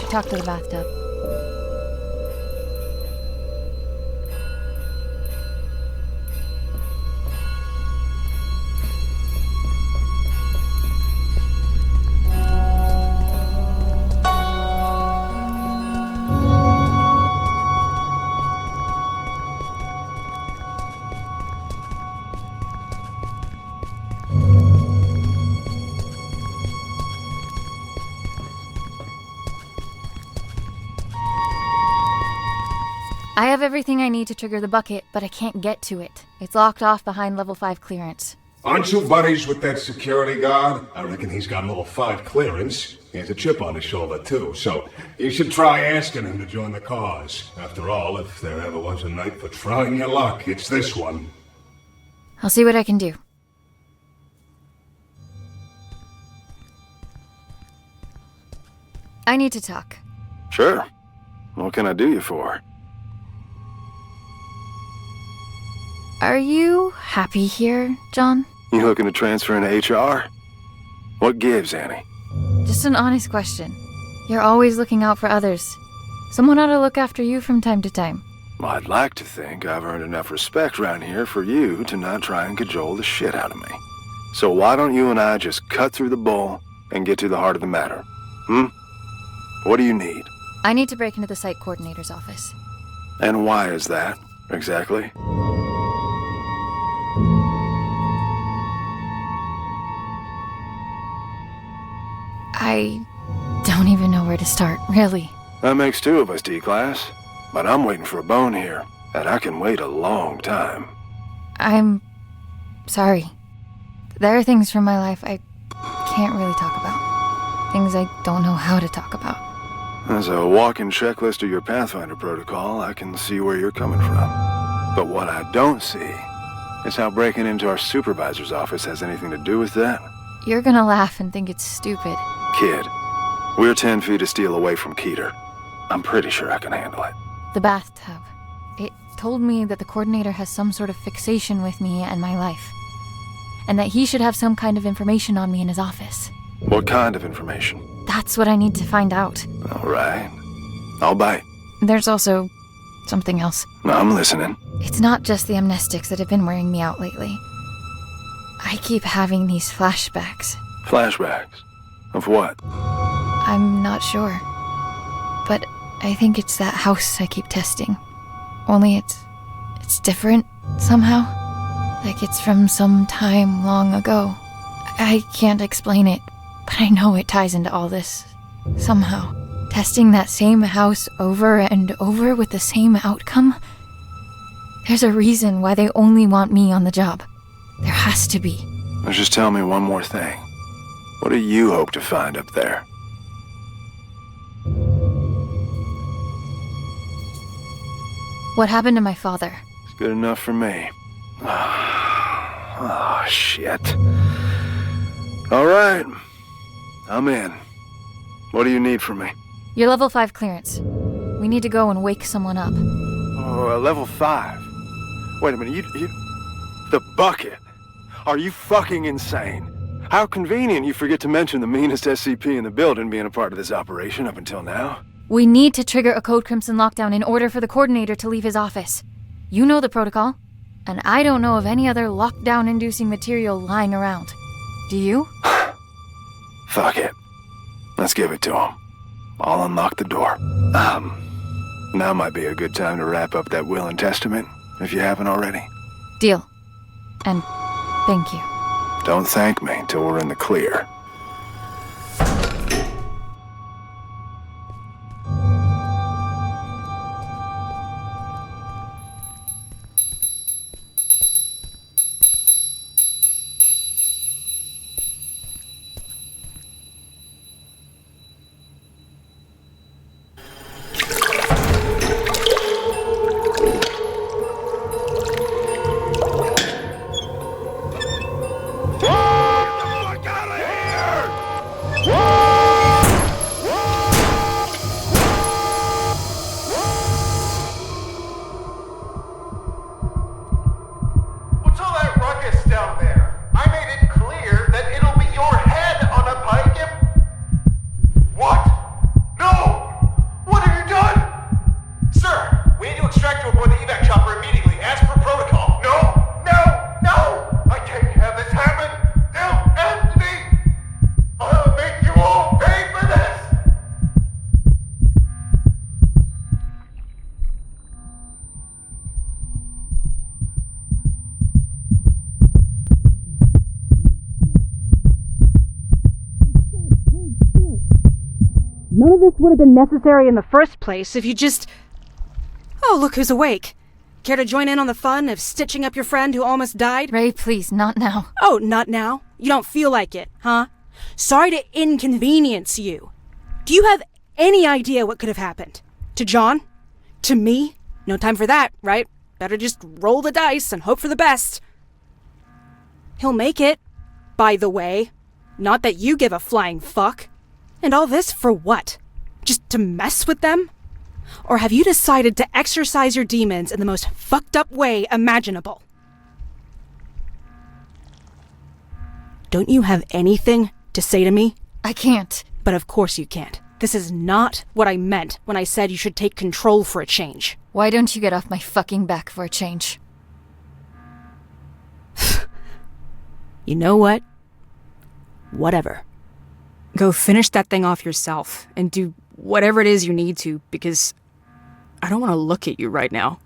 Should talk to the bathtub. I have everything I need to trigger the bucket, but I can't get to it. It's locked off behind level 5 clearance. Aren't you buddies with that security guard? I reckon he's got level 5 clearance. He has a chip on his shoulder, too, so you should try asking him to join the cause. After all, if there ever was a night for trying your luck, it's this one. I'll see what I can do. I need to talk. Sure. What can I do you for? Are you happy here, John? You looking to transfer into HR? What gives, Annie? Just an honest question. You're always looking out for others. Someone ought to look after you from time to time. Well, I'd like to think I've earned enough respect around here for you to not try and cajole the shit out of me. So why don't you and I just cut through the bull and get to the heart of the matter? What do you need? I need to break into the site coordinator's office. And why is that, exactly? I don't even know where to start, really. That makes two of us, D-Class. but I'm waiting for a bone here, and I can wait a long time. I'm sorry. There are things from my life I can't really talk about. Things I don't know how to talk about. As a walking checklist of your Pathfinder protocol, I can see where you're coming from. But what I don't see is how breaking into our supervisor's office has anything to do with that. You're gonna laugh and think it's stupid. Kid, we're 10 feet of steel away from Keter. I'm pretty sure I can handle it. The bathtub. It told me that the coordinator has some sort of fixation with me and my life. And that he should have some kind of information on me in his office. What kind of information? That's what I need to find out. All right. I'll bite. There's also something else. I'm listening. It's not just the amnestics that have been wearing me out lately. I keep having these flashbacks. Flashbacks? Of what? I'm not sure. But I think it's that house I keep testing. Only it's different somehow. Like it's from some time long ago. I can't explain it, but I know it ties into all this. Somehow. Testing that same house over and over with the same outcome? There's a reason why they only want me on the job. There has to be. Now just tell me one more thing. What do you hope to find up there? What happened to my father? It's good enough for me. Oh, shit. All right. I'm in. What do you need from me? Your level 5 clearance. We need to go and wake someone up. Oh, level 5. Wait a minute, you... The bucket? Are you fucking insane? How convenient you forget to mention the meanest SCP in the building being a part of this operation up until now. We need to trigger a Code Crimson lockdown in order for the coordinator to leave his office. You know the protocol, and I don't know of any other lockdown-inducing material lying around. Do you? Fuck it. Let's give it to him. I'll unlock the door. Now might be a good time to wrap up that will and testament, if you haven't already. Deal. And thank you. Don't thank me until we're in the clear. None of this would have been necessary in the first place if you just... Oh, look who's awake. Care to join in on the fun of stitching up your friend who almost died? Ray, please, not now. Oh, not now? You don't feel like it, huh? Sorry to inconvenience you. Do you have any idea what could have happened? To John? To me? No time for that, right? Better just roll the dice and hope for the best. He'll make it, by the way. Not that you give a flying fuck. And all this for what? Just to mess with them? Or have you decided to exercise your demons in the most fucked up way imaginable? Don't you have anything to say to me? I can't. But of course you can't. This is not what I meant when I said you should take control for a change. Why don't you get off my fucking back for a change? You know what? Whatever. Go finish that thing off yourself and do whatever it is you need to, because I don't want to look at you right now.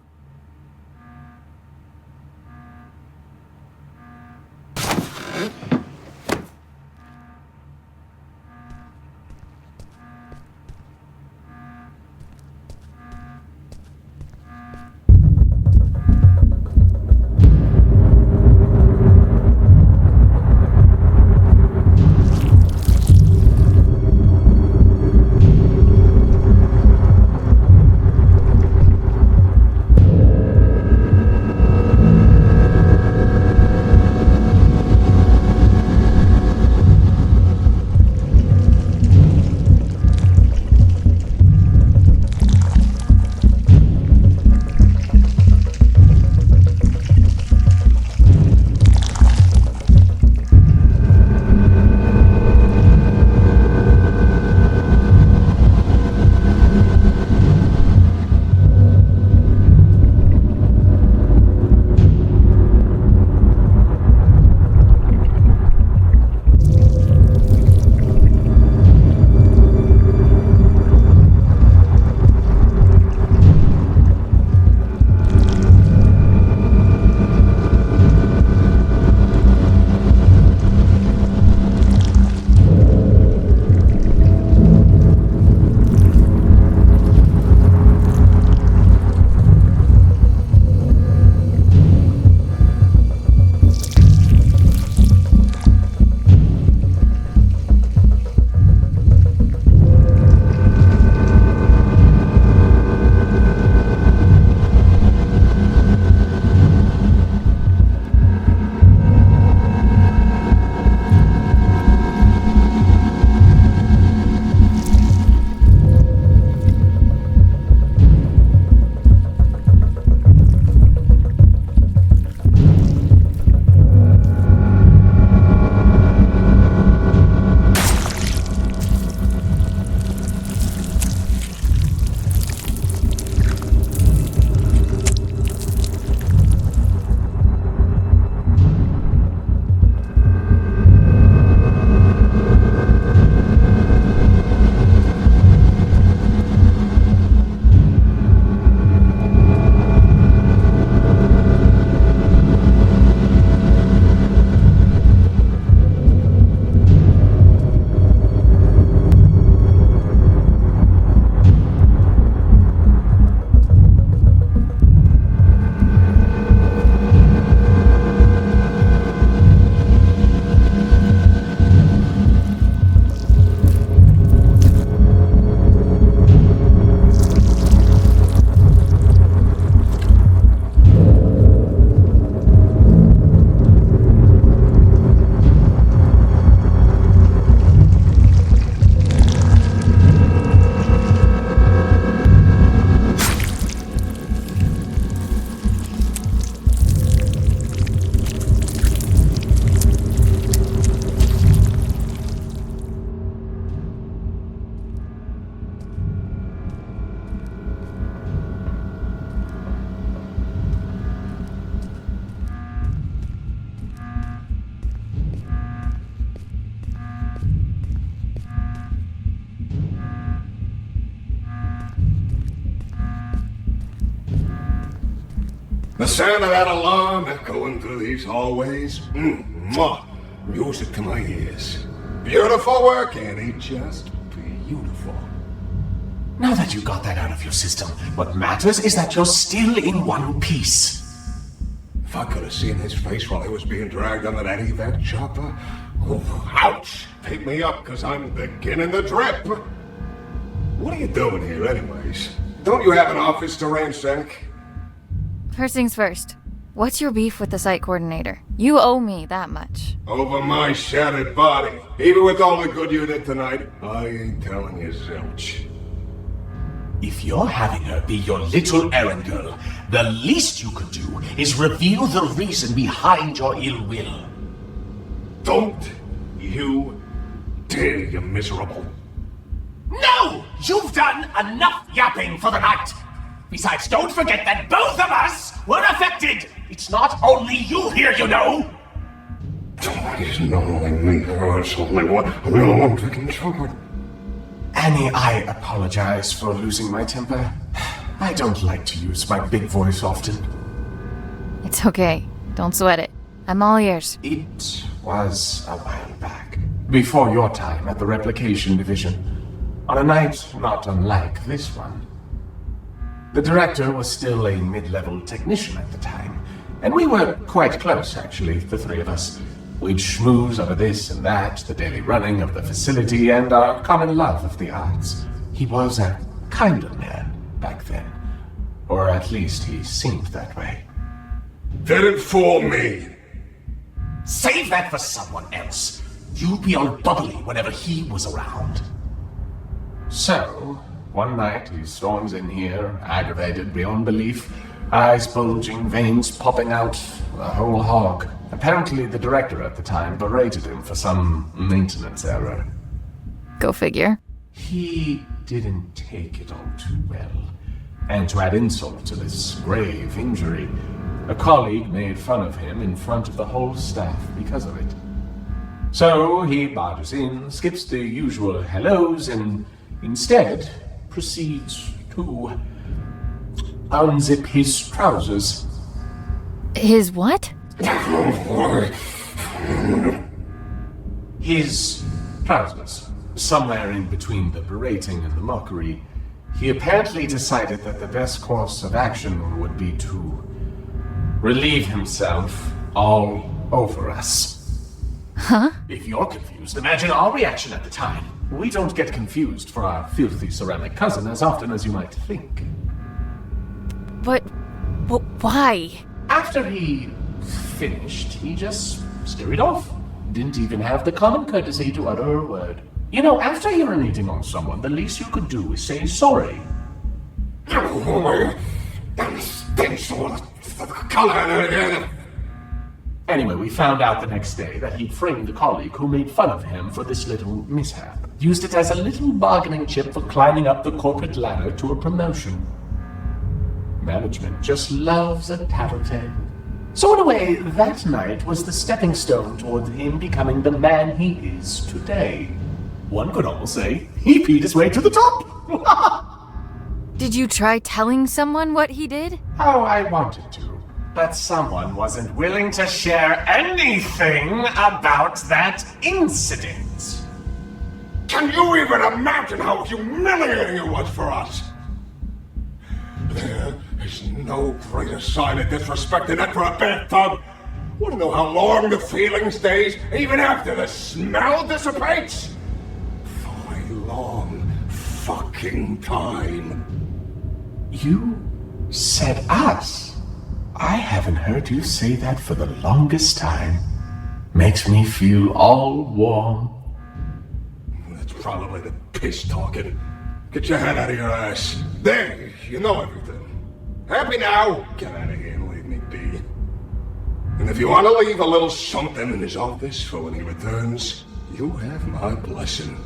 The sound of that alarm echoing through these hallways. Mwah. Music to my ears. Beautiful work, Annie. Just beautiful. Now that you got that out of your system, what matters is that you're still in one piece. If I could have seen his face while he was being dragged under that evac chopper. Oh, ouch! Pick me up, because I'm beginning to drip. What are you doing here, anyways? Don't you have an office to ransack? First things first. What's your beef with the site coordinator? You owe me that much. Over my shattered body. Even with all the good you did tonight, I ain't telling you zilch. If you're having her be your little errand girl, the least you could do is reveal the reason behind your ill will. Don't you dare, you miserable. No! You've done enough yapping for the night! Besides, don't forget that both of us were affected! It's not only you here, you know! It's not only me, it's only one freaking child. Annie, I apologize for losing my temper. I don't like to use my big voice often. It's okay. Don't sweat it. I'm all ears. It was a while back, before your time at the Replication Division, on a night not unlike this one. The director was still a mid-level technician at the time, and we were quite close, actually, the three of us. We'd schmooze over this and that, the daily running of the facility, and our common love of the arts. He was a kinder man back then, or at least he seemed that way. Didn't fool me! Save that for someone else. You'd be all bubbly whenever he was around. So, one night he storms in here, aggravated beyond belief, eyes bulging, veins popping out, the whole hog. Apparently the director at the time berated him for some maintenance error. Go figure. He didn't take it all too well. And to add insult to this grave injury, a colleague made fun of him in front of the whole staff because of it. So he barges in, skips the usual hellos, and instead proceeds to unzip his trousers. His what? His trousers. Somewhere in between the berating and the mockery, he apparently decided that the best course of action would be to relieve himself all over us. Huh? If you're confused, imagine our reaction at the time. We don't get confused for our filthy ceramic cousin as often as you might think. But why? After he finished, he just scurried off. Didn't even have the common courtesy to utter a word. You know, after urinating on someone, the least you could do is say sorry. Anyway, we found out the next day that he'd framed a colleague who made fun of him for this little mishap. Used it as a little bargaining chip for climbing up the corporate ladder to a promotion. Management just loves a tattletale. So in a way, that night was the stepping stone toward him becoming the man he is today. One could almost say he peed his way to the top. Did you try telling someone what he did? Oh, I wanted to, but someone wasn't willing to share anything about that incident. Can you even imagine how humiliating it was for us? There is no greater sign of disrespect than that for a bathtub. Want to know how long the feeling stays, even after the smell dissipates? For a long fucking time. You said us? I haven't heard you say that for the longest time. Makes me feel all warm. That's probably the piss talking. Get your head out of your ass. There, you know everything. Happy now? Get out of here and leave me be. And if you want to leave a little something in his office for when he returns, you have my blessing.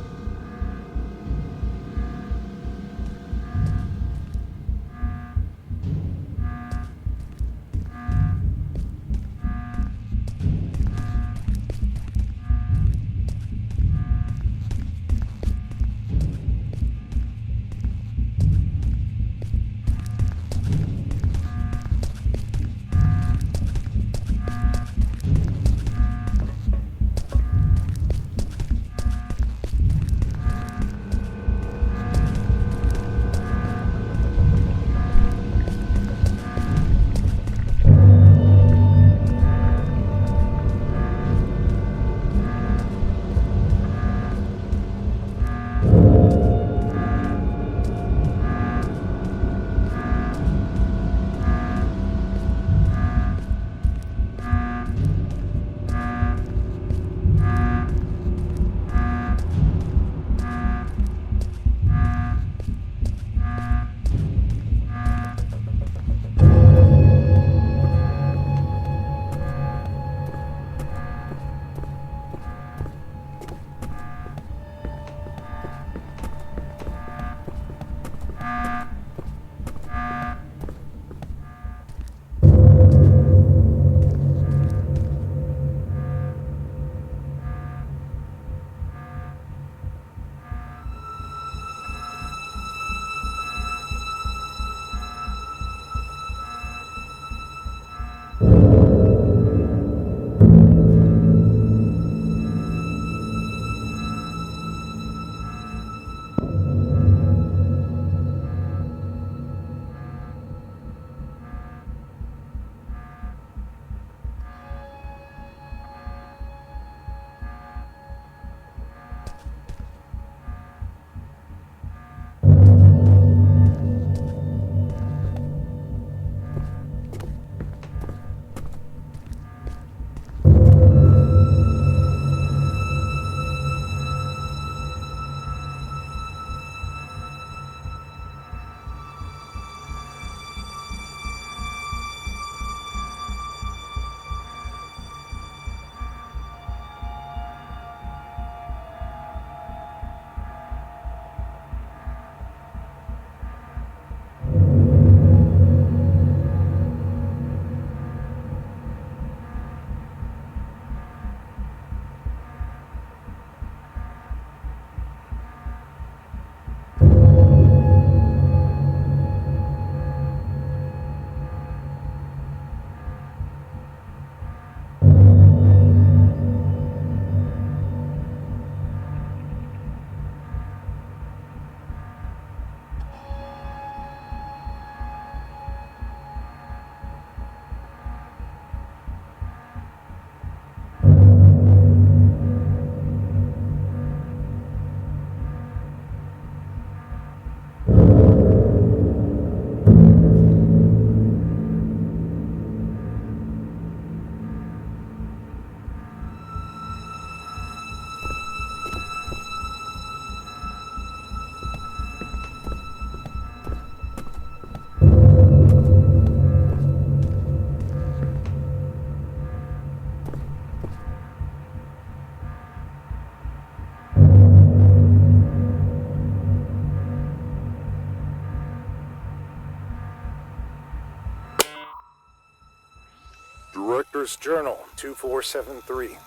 Director's Journal 2473.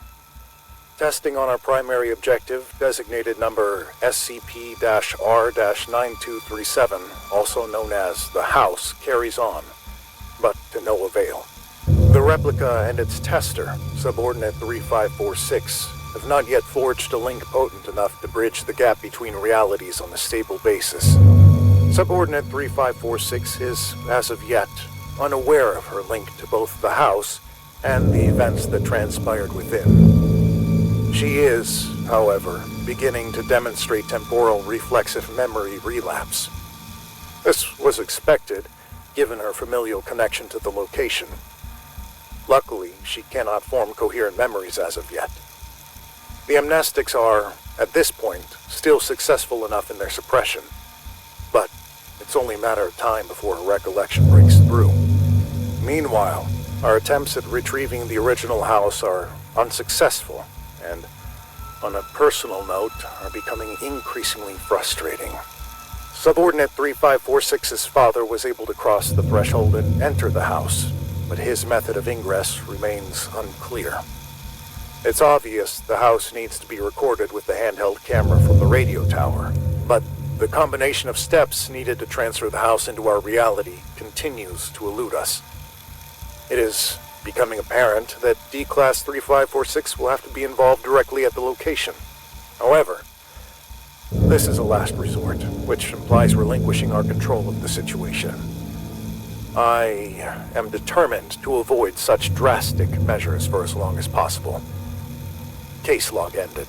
Testing on our primary objective, designated number SCP-R-9237, also known as the House, carries on, but to no avail. The replica and its tester, Subordinate 3546, have not yet forged a link potent enough to bridge the gap between realities on a stable basis. Subordinate 3546 is, as of yet, unaware of her link to both the House and the events that transpired within. She is, however, beginning to demonstrate temporal reflexive memory relapse. This was expected, given her familial connection to the location. Luckily, she cannot form coherent memories as of yet. The amnestics are, at this point, still successful enough in their suppression, but it's only a matter of time before her recollection breaks through. Meanwhile, our attempts at retrieving the original House are unsuccessful, and, on a personal note, are becoming increasingly frustrating. Subordinate 3546's father was able to cross the threshold and enter the House, but his method of ingress remains unclear. It's obvious the House needs to be recorded with the handheld camera from the radio tower, but the combination of steps needed to transfer the House into our reality continues to elude us. It is becoming apparent that D-Class 3546 will have to be involved directly at the location. However, this is a last resort, which implies relinquishing our control of the situation. I am determined to avoid such drastic measures for as long as possible. Case log ended.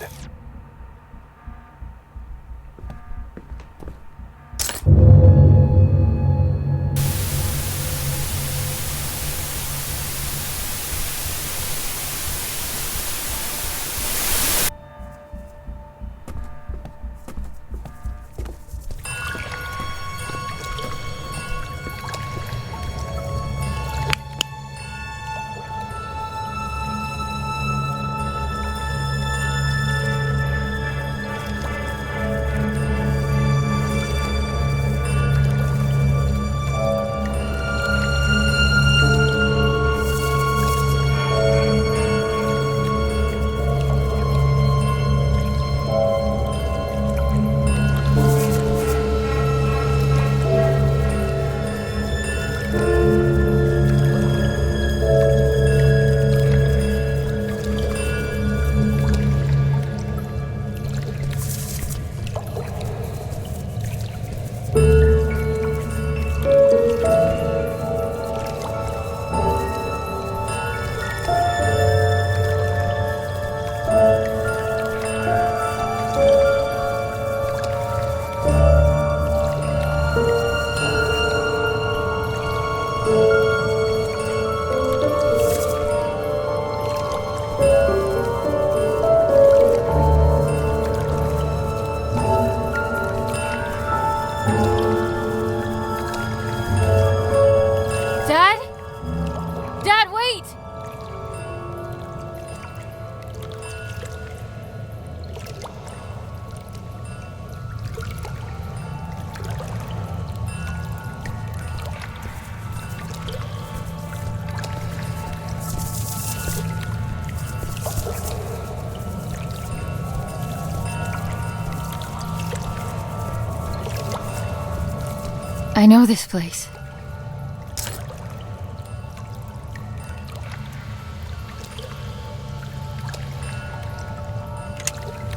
I know this place.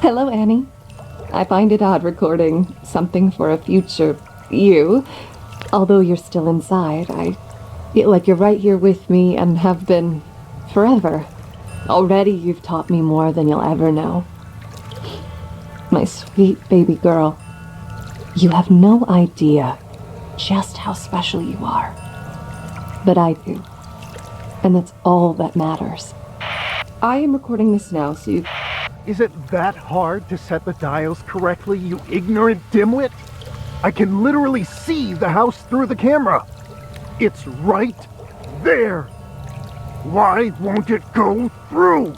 Hello, Annie. I find it odd recording something for a future you. Although you're still inside, I feel like you're right here with me and have been forever. Already you've taught me more than you'll ever know. My sweet baby girl, you have no idea just how special you are. But I do. And that's all that matters. I am recording this now, so you... Is it that hard to set the dials correctly, you ignorant dimwit? I can literally see the house through the camera. It's right there. Why won't it go through?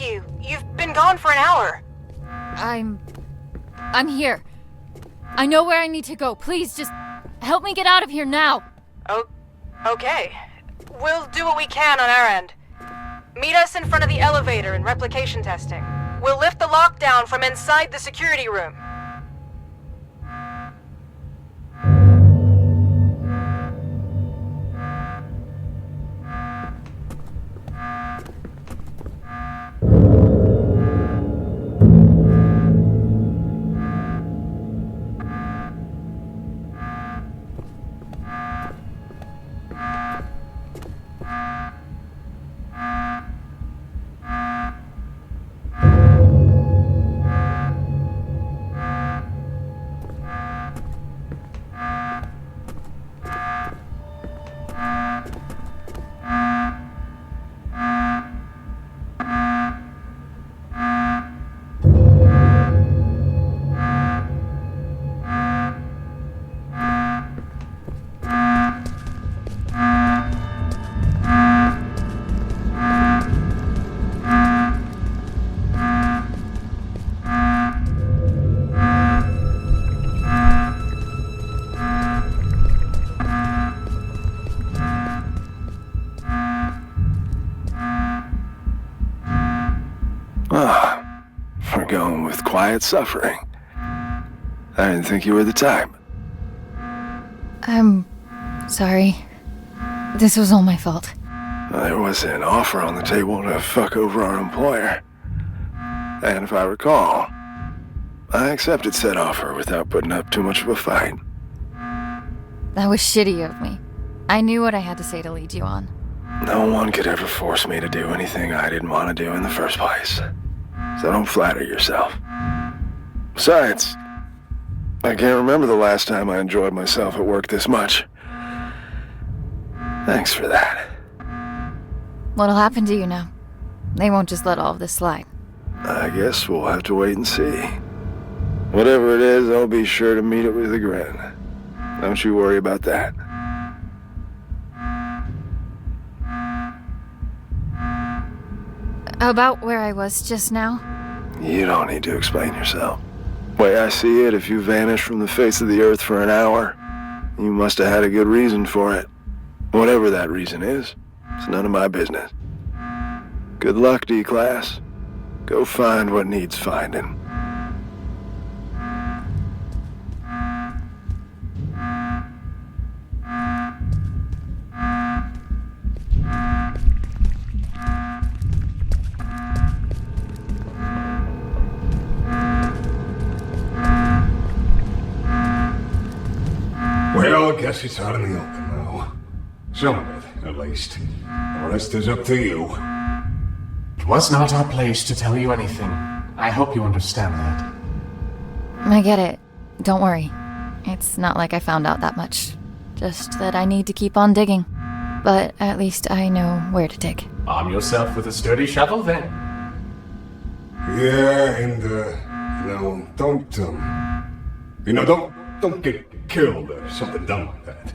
you? You've been gone for an hour. I'm here. I know where I need to go. Please, just help me get out of here now. Oh, okay. We'll do what we can on our end. Meet us in front of the elevator in replication testing. We'll lift the lockdown from inside the security room. We're going with quiet suffering. I didn't think you were the type. I'm sorry. This was all my fault. There was an offer on the table to fuck over our employer. And if I recall, I accepted said offer without putting up too much of a fight. That was shitty of me. I knew what I had to say to lead you on. No one could ever force me to do anything I didn't want to do in the first place. So don't flatter yourself. Besides, I can't remember the last time I enjoyed myself at work this much. Thanks for that. What'll happen to you now? They won't just let all of this slide. I guess we'll have to wait and see. Whatever it is, I'll be sure to meet it with a grin. Don't you worry about that. About where I was just now? You don't need to explain yourself. Way I see it, if you vanished from the face of the earth for an hour, you must have had a good reason for it. Whatever that reason is, it's none of my business. Good luck, D-Class. Go find what needs finding. Well, I guess it's out in the open now. Some of it, at least. The rest is up to you. It was not our place to tell you anything. I hope you understand that. I get it. Don't worry. It's not like I found out that much. Just that I need to keep on digging. But at least I know where to dig. Arm yourself with a sturdy shovel, then. Yeah, and, don't get killed or something dumb like that.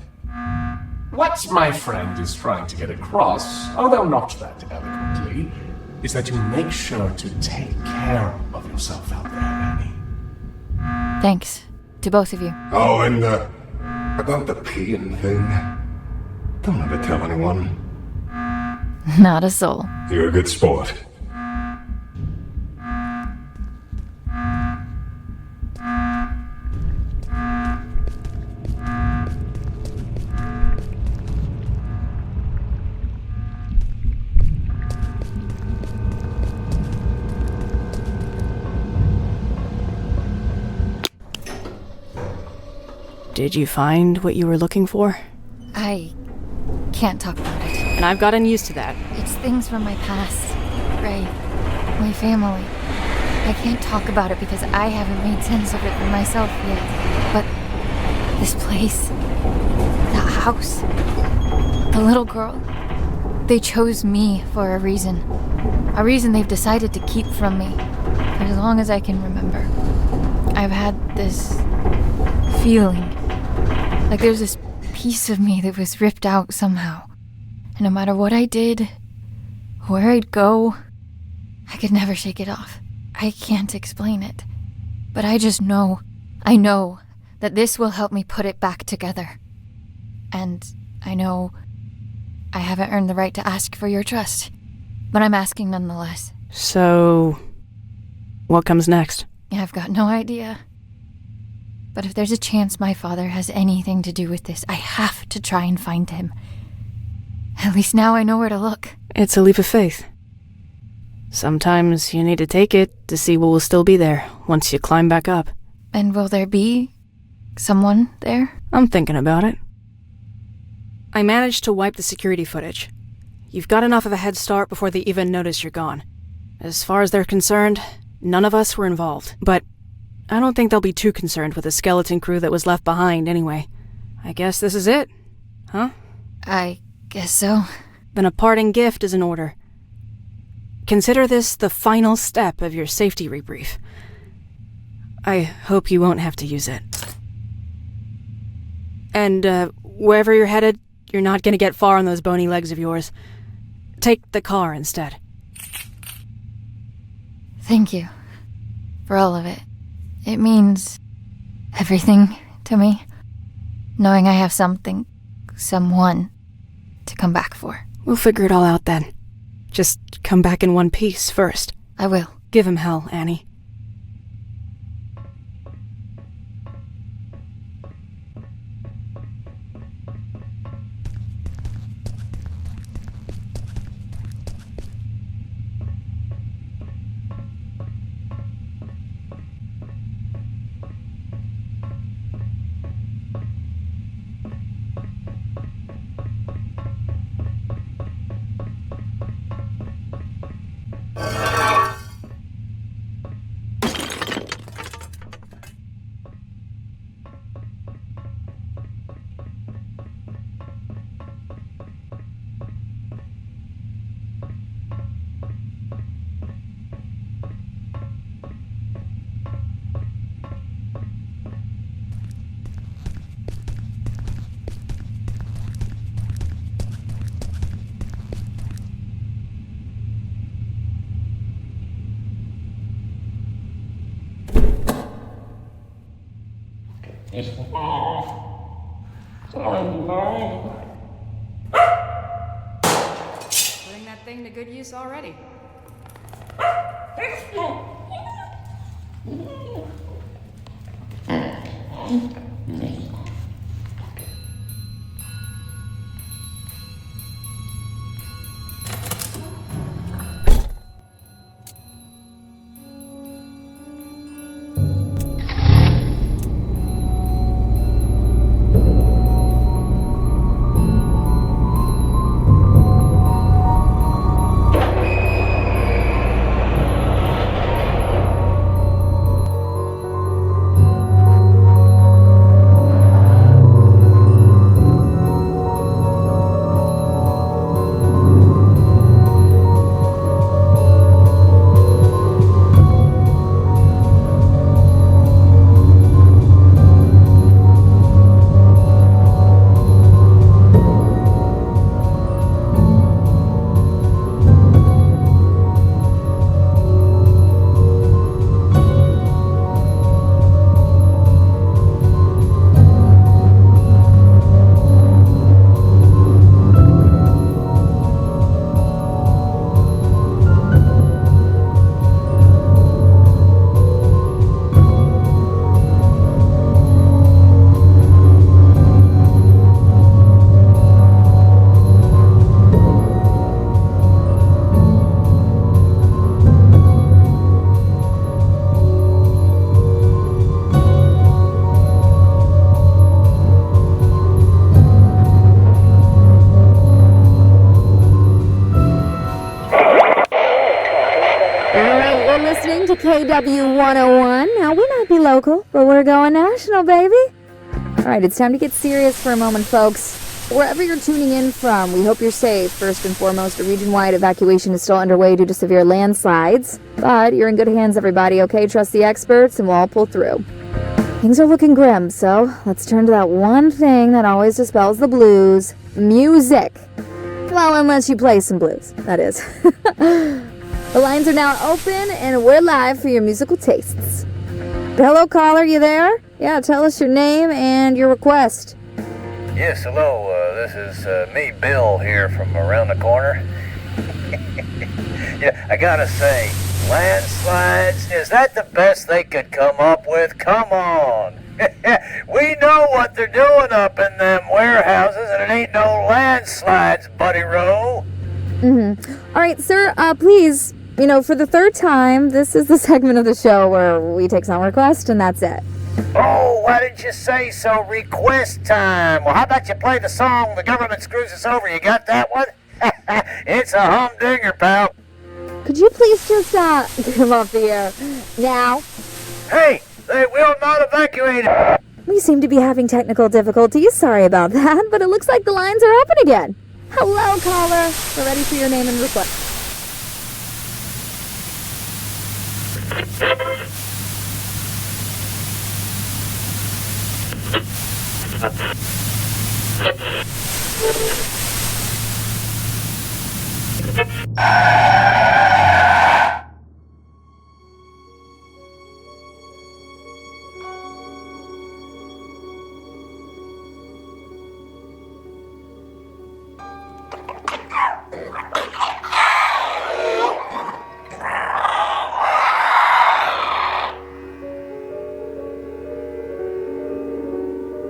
What my friend is trying to get across, although not that eloquently, is that you make sure to take care of yourself out there, Annie. Thanks. To both of you. Oh, and, about the peeing thing. Don't ever tell anyone. Not a soul. You're a good sport. Did you find what you were looking for? I can't talk about it. And I've gotten used to that. It's things from my past. Ray. My family. I can't talk about it because I haven't made sense of it for myself yet. But this place, that house, the little girl, they chose me for a reason. A reason they've decided to keep from me for as long as I can remember. I've had this feeling like there's this piece of me that was ripped out somehow. And no matter what I did, where I'd go, I could never shake it off. I can't explain it. But I just know, I know that this will help me put it back together. And I know I haven't earned the right to ask for your trust, but I'm asking nonetheless. So, what comes next? I've got no idea. But if there's a chance my father has anything to do with this, I have to try and find him. At least now I know where to look. It's a leap of faith. Sometimes you need to take it to see what will still be there once you climb back up. And will there be someone there? I'm thinking about it. I managed to wipe the security footage. You've got enough of a head start before they even notice you're gone. As far as they're concerned, none of us were involved. But I don't think they'll be too concerned with the skeleton crew that was left behind anyway. I guess this is it, huh? I guess so. Then a parting gift is in order. Consider this the final step of your safety rebrief. I hope you won't have to use it. And, wherever you're headed, you're not gonna get far on those bony legs of yours. Take the car instead. Thank you for all of it. It means everything to me, knowing I have something, someone to come back for. We'll figure it all out then. Just come back in one piece first. I will. Give him hell, Annie. Putting that thing to good use already. KW 101. Now, we might be local, but we're going national, baby. Alright, it's time to get serious for a moment, folks. Wherever you're tuning in from, we hope you're safe. First and foremost, a region-wide evacuation is still underway due to severe landslides. But you're in good hands, everybody, okay? Trust the experts, and we'll all pull through. Things are looking grim, so let's turn to that one thing that always dispels the blues. Music. Well, unless you play some blues, that is. The lines are now open, and we're live for your musical tastes. Hello, caller, you there? Yeah, tell us your name and your request. Yes, hello. This is me, Bill, here from around the corner. Yeah, I gotta say, landslides, is that the best they could come up with? Come on. We know what they're doing up in them warehouses, and it ain't no landslides, Buddy Rowe. Mm-hmm. All right, sir, please, for the third time, this is the segment of the show where we take some requests, and that's it. Oh, why didn't you say so? Request time. Well, how about you play the song The Government Screws Us Over? You got that one? It's a humdinger, pal. Could you please just, get him off the air now? Hey, they will not evacuate. We seem to be having technical difficulties. Sorry about that, but it looks like the lines are open again. Hello, caller. We're ready for your name and request.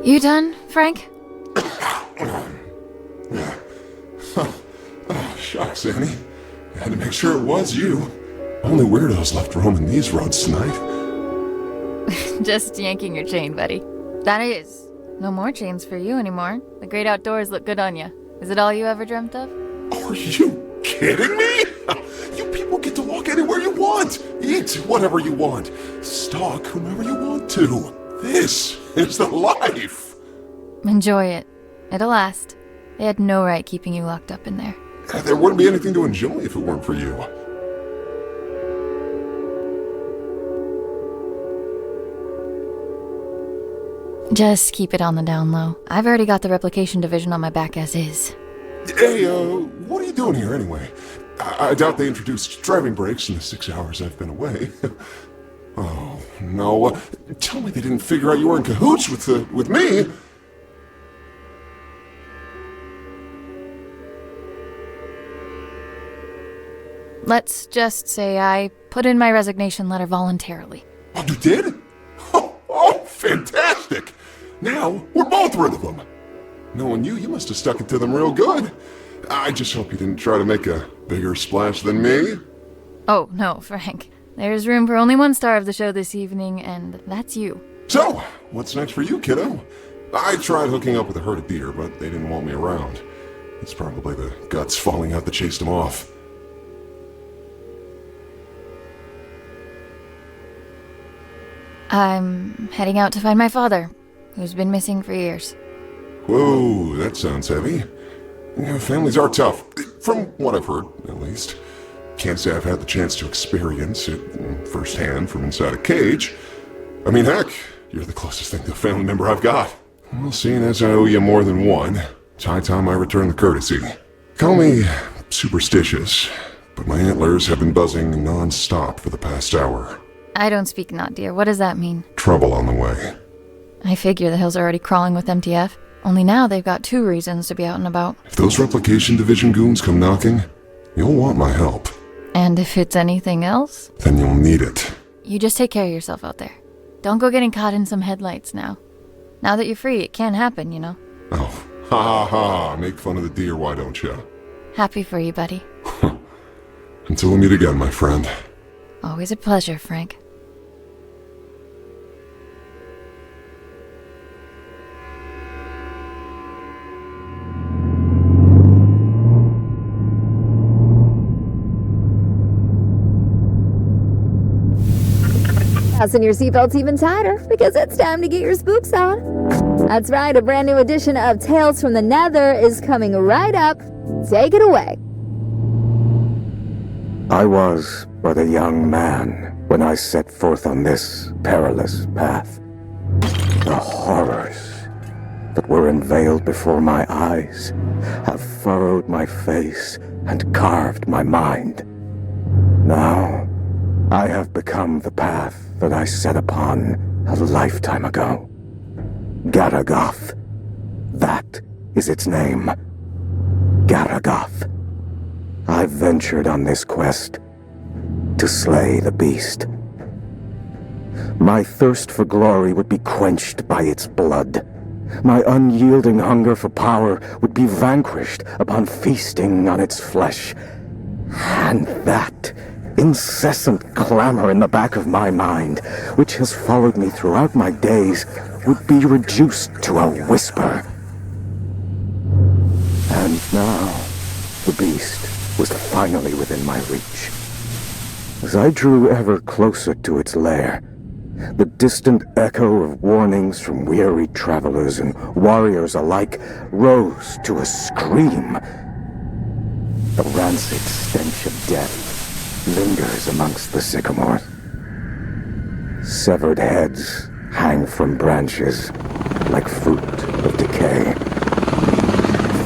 You done, Frank? Shucks, Annie. I had to make sure it was you. Only weirdos left roaming these roads tonight. Just yanking your chain, buddy. That is. No more chains for you anymore. The great outdoors look good on you. Is it all you ever dreamt of? Are you kidding me? You people get to walk anywhere you want. Eat whatever you want. Stalk whomever you want to. This is the life. Enjoy it. It'll last. They had no right keeping you locked up in there. There wouldn't be anything to enjoy if it weren't for you. Just keep it on the down low. I've already got the Replication Division on my back as is. Hey, what are you doing here anyway? I doubt they introduced driving brakes in the 6 hours I've been away. Oh, no. Tell me they didn't figure out you were in cahoots with me. Let's just say I put in my resignation letter voluntarily. Oh, you did? Oh, fantastic! Now, we're both rid of them. Knowing you must have stuck it to them real good. I just hope you didn't try to make a bigger splash than me. Oh, no, Frank. There's room for only one star of the show this evening, and that's you. So, what's next for you, kiddo? I tried hooking up with a herd of deer, but they didn't want me around. It's probably the guts falling out that chased them off. I'm heading out to find my father, who's been missing for years. Whoa, that sounds heavy. Families are tough, from what I've heard, at least. Can't say I've had the chance to experience it firsthand from inside a cage. I mean, heck, you're the closest thing to a family member I've got. Well, seeing as I owe you more than one, it's high time I return the courtesy. Call me superstitious, but my antlers have been buzzing non-stop for the past hour. I don't speak not, dear. What does that mean? Trouble on the way. I figure the hills are already crawling with MTF. Only now they've got 2 reasons to be out and about. If those Replication Division goons come knocking, you'll want my help. And if it's anything else? Then you'll need it. You just take care of yourself out there. Don't go getting caught in some headlights now. Now that you're free, it can happen, you know. Oh, ha ha ha. Make fun of the deer, why don't you? Happy for you, buddy. Until we meet again, my friend. Always a pleasure, Frank. Fasten your seatbelts even tighter, because it's time to get your spooks on. That's right, a brand new edition of Tales from the Nether is coming right up. Take it away. I was but a young man when I set forth on this perilous path. The horrors that were unveiled before my eyes have furrowed my face and carved my mind. Now, I have become the path that I set upon a lifetime ago. Garagoth. That is its name. Garagoth. I've ventured on this quest to slay the beast. My thirst for glory would be quenched by its blood. My unyielding hunger for power would be vanquished upon feasting on its flesh. And that incessant clamor in the back of my mind, which has followed me throughout my days, would be reduced to a whisper. And now, the beast was finally within my reach. As I drew ever closer to its lair, the distant echo of warnings from weary travelers and warriors alike rose to a scream. The rancid stench of death lingers amongst the sycamores. Severed heads hang from branches like fruit of decay.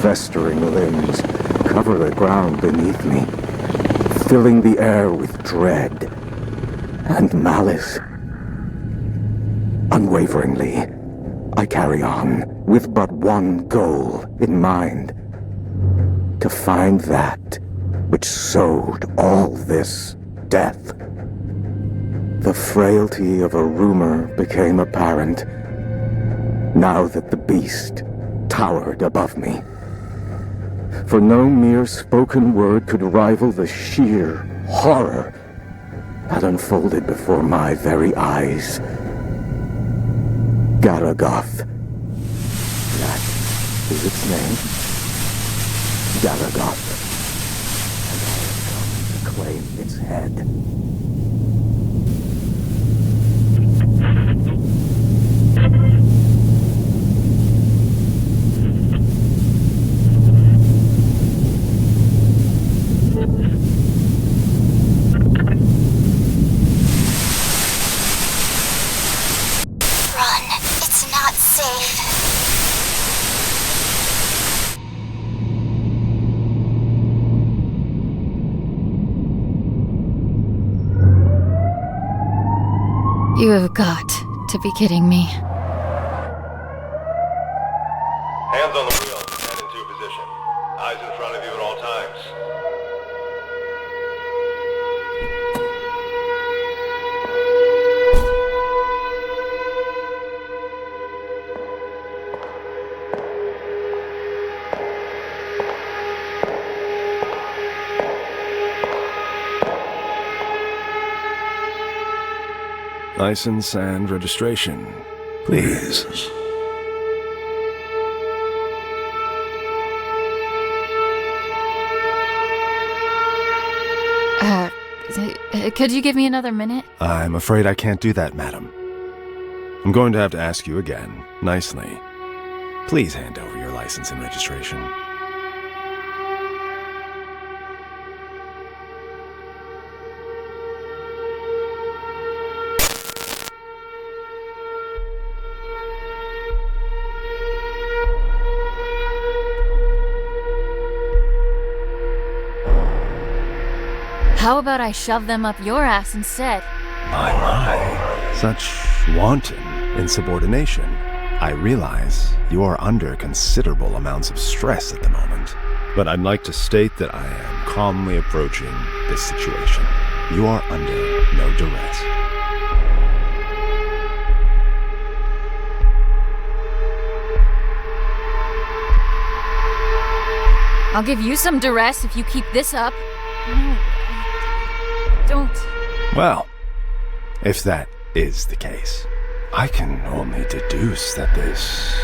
Festering limbs cover the ground beneath me, filling the air with dread and malice. Unwaveringly, I carry on with but one goal in mind: to find that which sowed all this death. The frailty of a rumor became apparent now that the beast towered above me. For no mere spoken word could rival the sheer horror that unfolded before my very eyes. Garagoth. That is its name. Garagoth. And I have come to claim its head. You have got to be kidding me. Hands on the wheel, head into your position. Eyes in front of you at all times. License and registration, please. Could you give me another minute? I'm afraid I can't do that, madam. I'm going to have to ask you again, nicely. Please hand over your license and registration. How about I shove them up your ass instead? My. Such wanton insubordination. I realize you are under considerable amounts of stress at the moment, but I'd like to state that I am calmly approaching this situation. You are under no duress. I'll give you some duress if you keep this up. No. Don't. Well, if that is the case, I can only deduce that this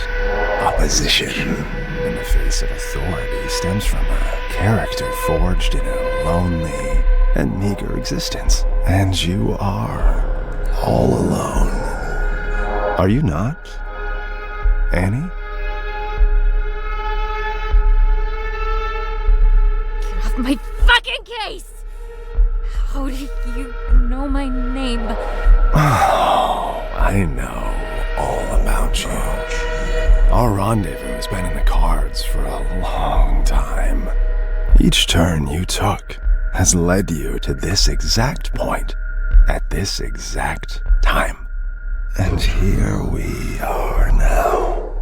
opposition in the face of authority stems from a character forged in a lonely and meager existence. And you are all alone. Are you not, Annie? Get off my fucking case! How do you know my name? Oh, I know all about you. Our rendezvous has been in the cards for a long time. Each turn you took has led you to this exact point at this exact time. And here we are now.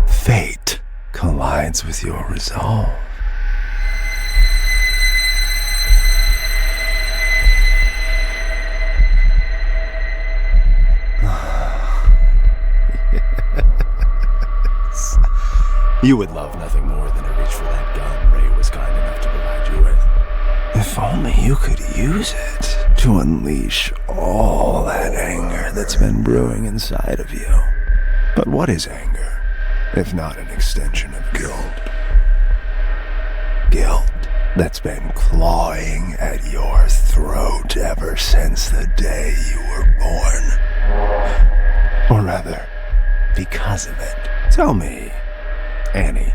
Fate collides with your resolve. Yes. You would love nothing more than to reach for that gun Ray was kind enough to provide you with. If only you could use it to unleash all that anger that's been brewing inside of you. But what is anger, if not an extension of guilt? Guilt that's been clawing at your throat ever since the day you were born. Or rather, because of it. Tell me, Annie,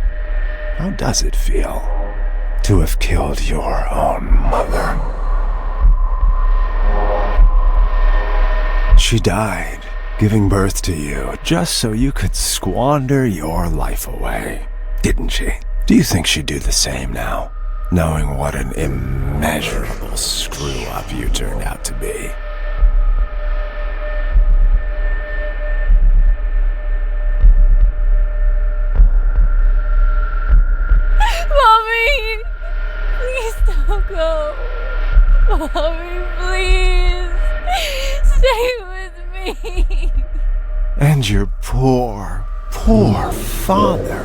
how does it feel to have killed your own mother? She died, giving birth to you just so you could squander your life away, didn't she? Do you think she'd do the same now, knowing what an immeasurable screw-up you turned out to be? Mommy! Please don't go. Mommy, please. Stay with me. And your poor father,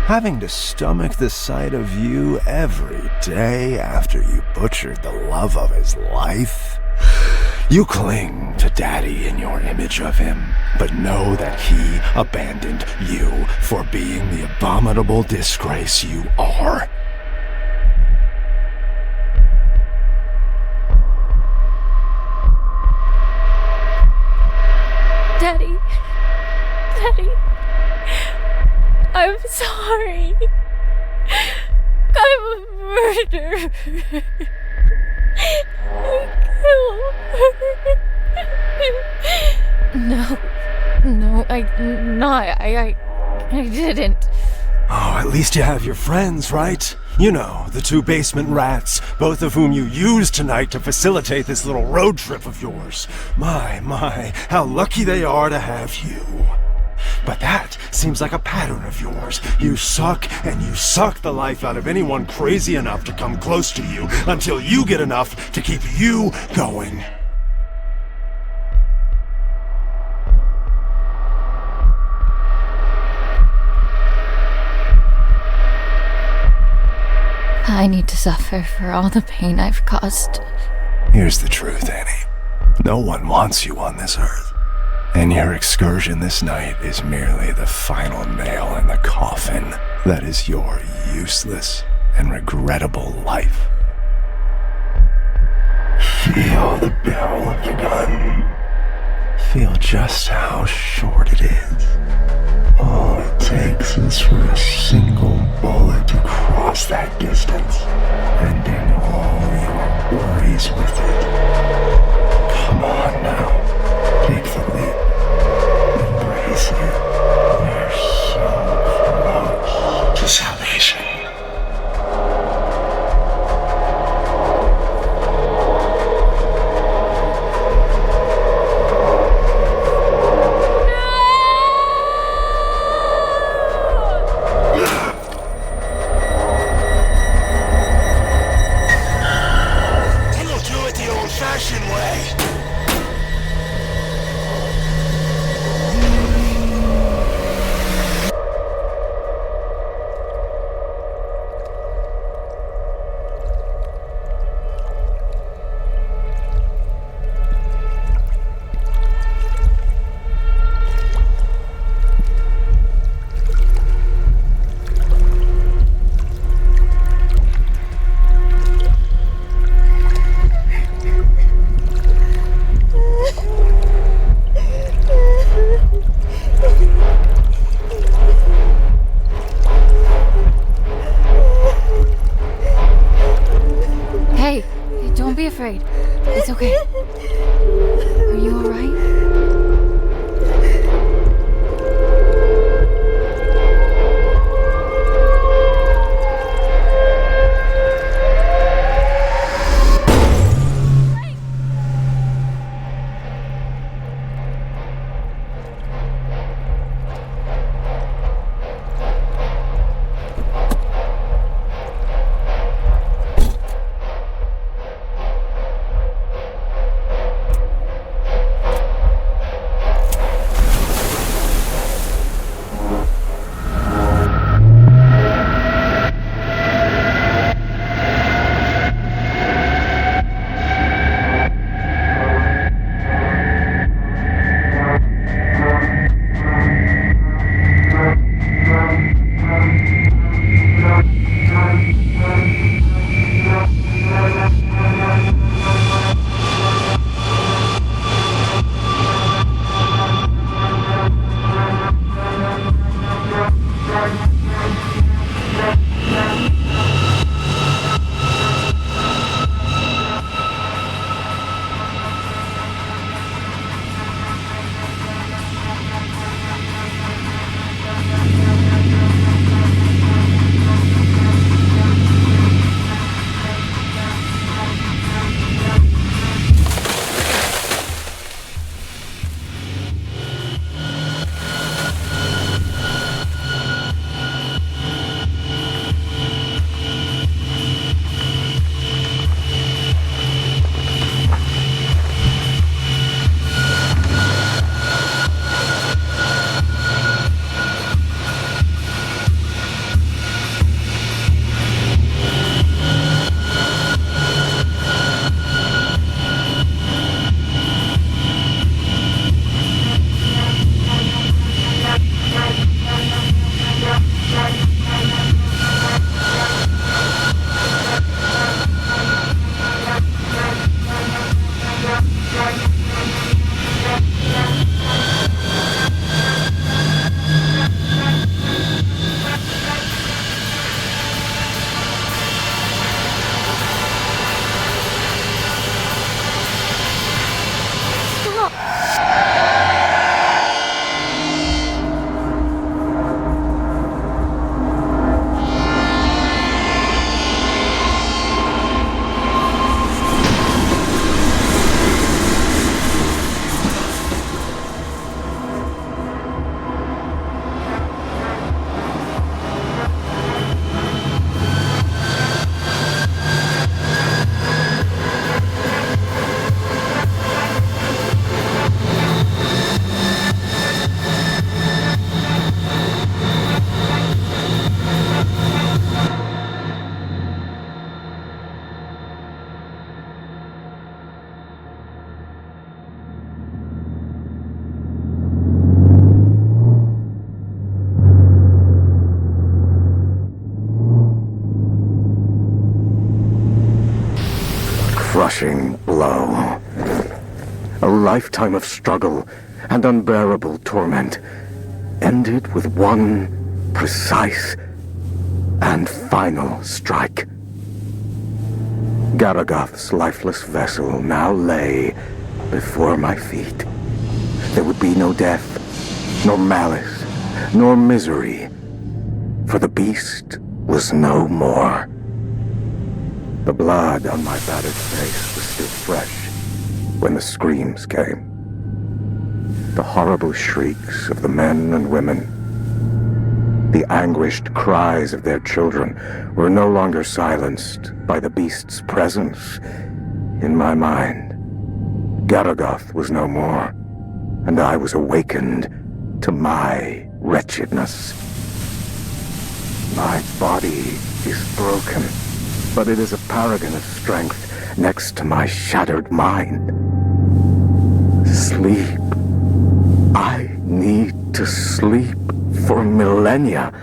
having to stomach the sight of you every day after you butchered the love of his life. You cling to Daddy in your image of him, but know that he abandoned you for being the abominable disgrace you are. Daddy. I'm sorry. I'm a murderer. No, I didn't. Oh, at least you have your friends, right? You know, the two basement rats, both of whom you used tonight to facilitate this little road trip of yours. My, how lucky they are to have you. But that seems like a pattern of yours. You suck, and you suck the life out of anyone crazy enough to come close to you until you get enough to keep you going. I need to suffer for all the pain I've caused. Here's the truth, Annie. No one wants you on this earth. And your excursion this night is merely the final nail in the coffin that is your useless and regrettable life. Feel the barrel of the gun. Feel just how short it is. All it takes is for a single bullet to cross that distance, ending all your worries with it. Come on now, take the leap. Embrace it. You're so close to salvation. Afraid. It's okay. Are you alright? crushing blow. A lifetime of struggle and unbearable torment ended with one precise and final strike. Garagath's lifeless vessel now lay before my feet. There would be no death, nor malice, nor misery, for the beast was no more. The blood on my battered face was still fresh when the screams came. The horrible shrieks of the men and women, the anguished cries of their children were no longer silenced by the beast's presence in my mind. Garagath was no more, and I was awakened to my wretchedness. My body is broken, but it is a paragon of strength next to my shattered mind. Sleep. I need to sleep for millennia.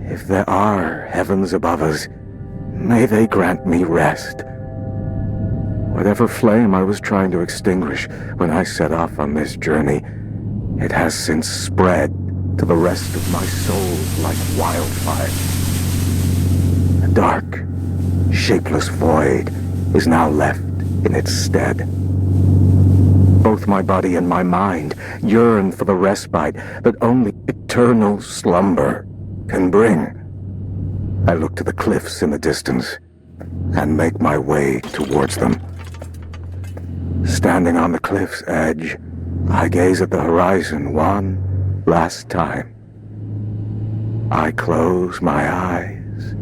If there are heavens above us, may they grant me rest. Whatever flame I was trying to extinguish when I set off on this journey, it has since spread to the rest of my soul like wildfire. A dark, shapeless void is now left in its stead. Both my body and my mind yearn for the respite that only eternal slumber can bring. I look to the cliffs in the distance and make my way towards them. Standing on the cliff's edge, I gaze at the horizon one last time. I close my eyes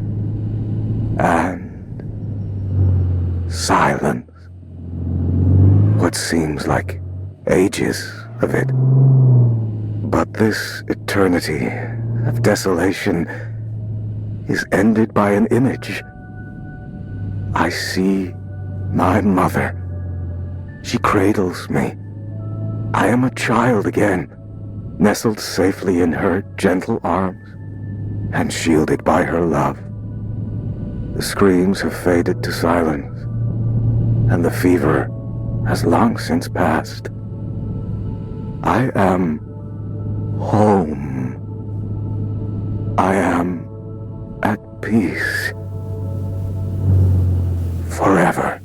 and silence. What seems like ages of it. But this eternity of desolation is ended by an image. I see my mother. She cradles me. I am a child again, nestled safely in her gentle arms and shielded by her love. The screams have faded to silence, and the fever has long since passed. I am home. I am at peace. Forever.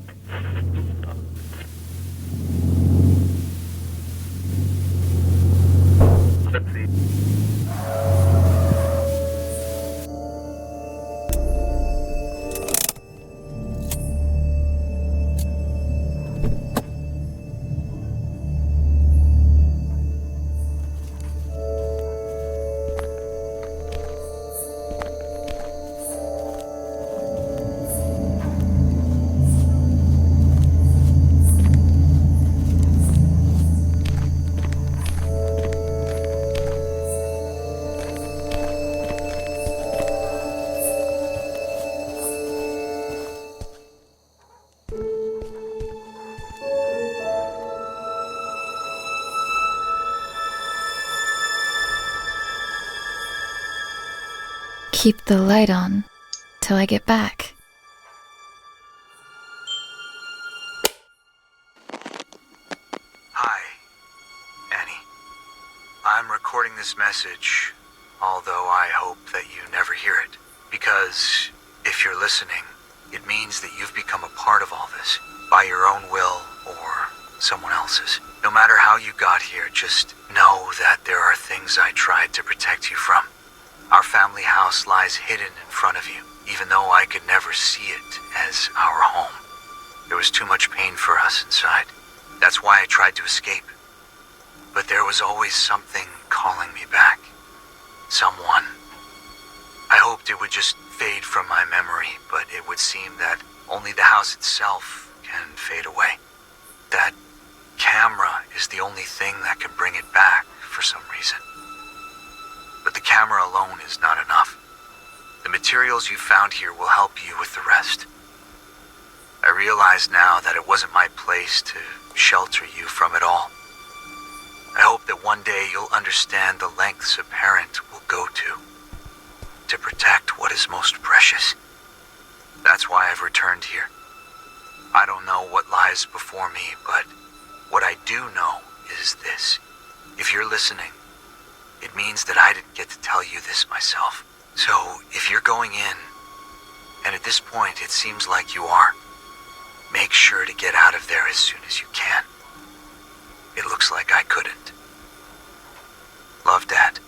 Keep the light on till I get back. Hi, Annie. I'm recording this message, although I hope that you never hear it. Because if you're listening, it means that you've become a part of all this, by your own will or someone else's. No matter how you got here, just know that there are things I tried to protect you from. Our family house lies hidden in front of you, even though I could never see it as our home. There was too much pain for us inside. That's why I tried to escape. But there was always something calling me back. Someone. I hoped it would just fade from my memory, but it would seem that only the house itself can fade away. That camera is the only thing that can bring it back for some reason. But the camera alone is not enough. The materials you found here will help you with the rest. I realize now that it wasn't my place to shelter you from it all. I hope that one day you'll understand the lengths a parent will go to protect what is most precious. That's why I've returned here. I don't know what lies before me, but what I do know is this. If you're listening, it means that I didn't get to tell you this myself. So, if you're going in, and at this point it seems like you are, make sure to get out of there as soon as you can. It looks like I couldn't. Love, Dad.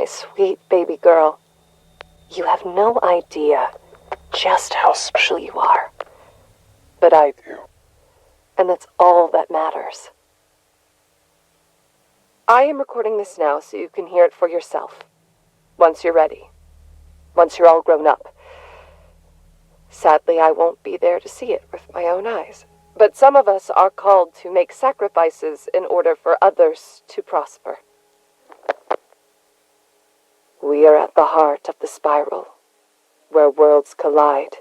my sweet baby girl. You have no idea just how special you are. But I do. And that's all that matters. I am recording this now so you can hear it for yourself. Once you're ready. Once you're all grown up. Sadly, I won't be there to see it with my own eyes. But some of us are called to make sacrifices in order for others to prosper. We are at the heart of the spiral. Where worlds collide,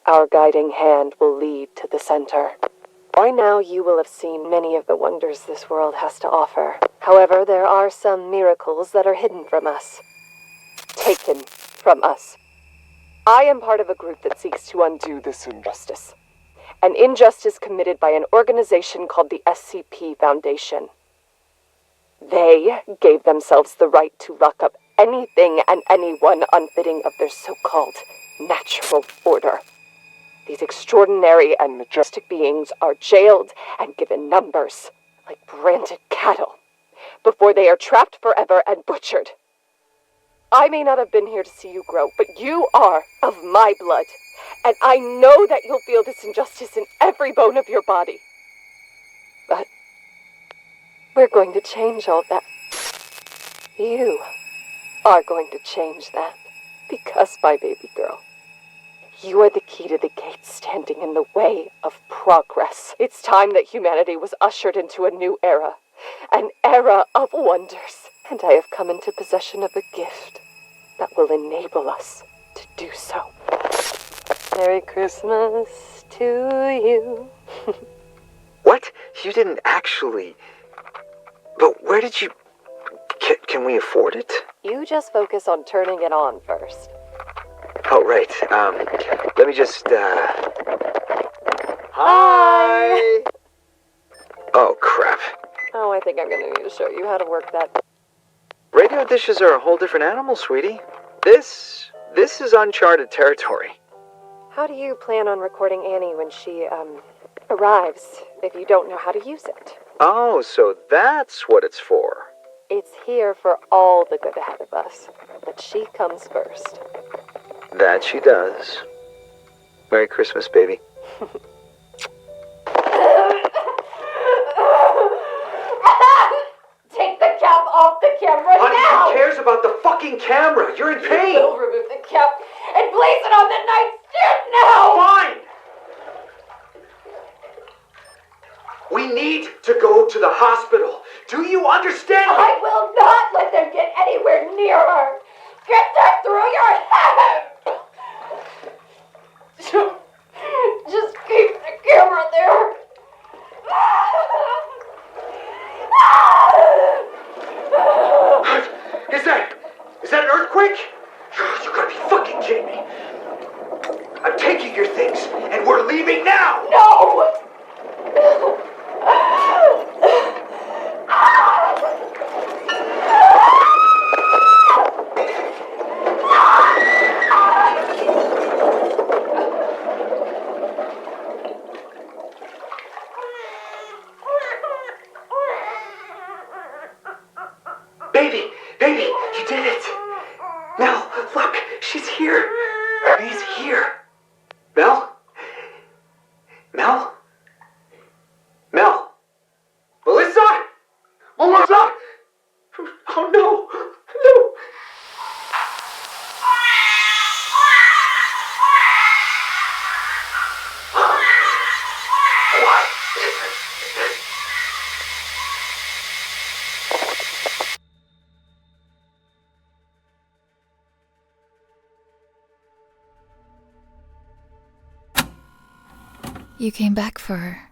our guiding hand will lead to the center. By now you will have seen many of the wonders this world has to offer. However, there are some miracles that are hidden from us. Taken from us. I am part of a group that seeks to undo this injustice. An injustice committed by an organization called the SCP Foundation. They gave themselves the right to lock up anything and anyone unfitting of their so-called natural order. These extraordinary and majestic beings are jailed and given numbers, like branded cattle, before they are trapped forever and butchered. I may not have been here to see you grow, but you are of my blood, and I know that you'll feel this injustice in every bone of your body. But we're going to change all that. You are going to change that, because, my baby girl, you are the key to the gate standing in the way of progress. It's time that humanity was ushered into a new era. An era of wonders. And I have come into possession of a gift that will enable us to do so. Merry Christmas to you. What? You didn't actually... But where did you... Can we afford it? You just focus on turning it on first. Oh, right. Let me just, Hi! Oh, crap. Oh, I think I'm gonna need to show you how to work that. Radio dishes are a whole different animal, sweetie. This is uncharted territory. How do you plan on recording Annie when she, arrives, if you don't know how to use it? Oh, so that's what it's for. It's here for all the good ahead of us, but she comes first. That she does. Merry Christmas, baby. Take the cap off the camera Honey, now! who cares about the fucking camera? You're in pain! We'll remove the cap and place it on the nightstand now! Fine! We need to go to the hospital. Do you understand me? I will not let them get anywhere near her! Get that through your head! Just keep the camera there. Is that an earthquake? You gotta be fucking kidding me. I'm taking your things, and we're leaving now! No! Baby, you did it! Mel, look, she's here! She's here! Mel? Mel? Mel? Melissa? Melissa! Oh no! No! What? You came back for her.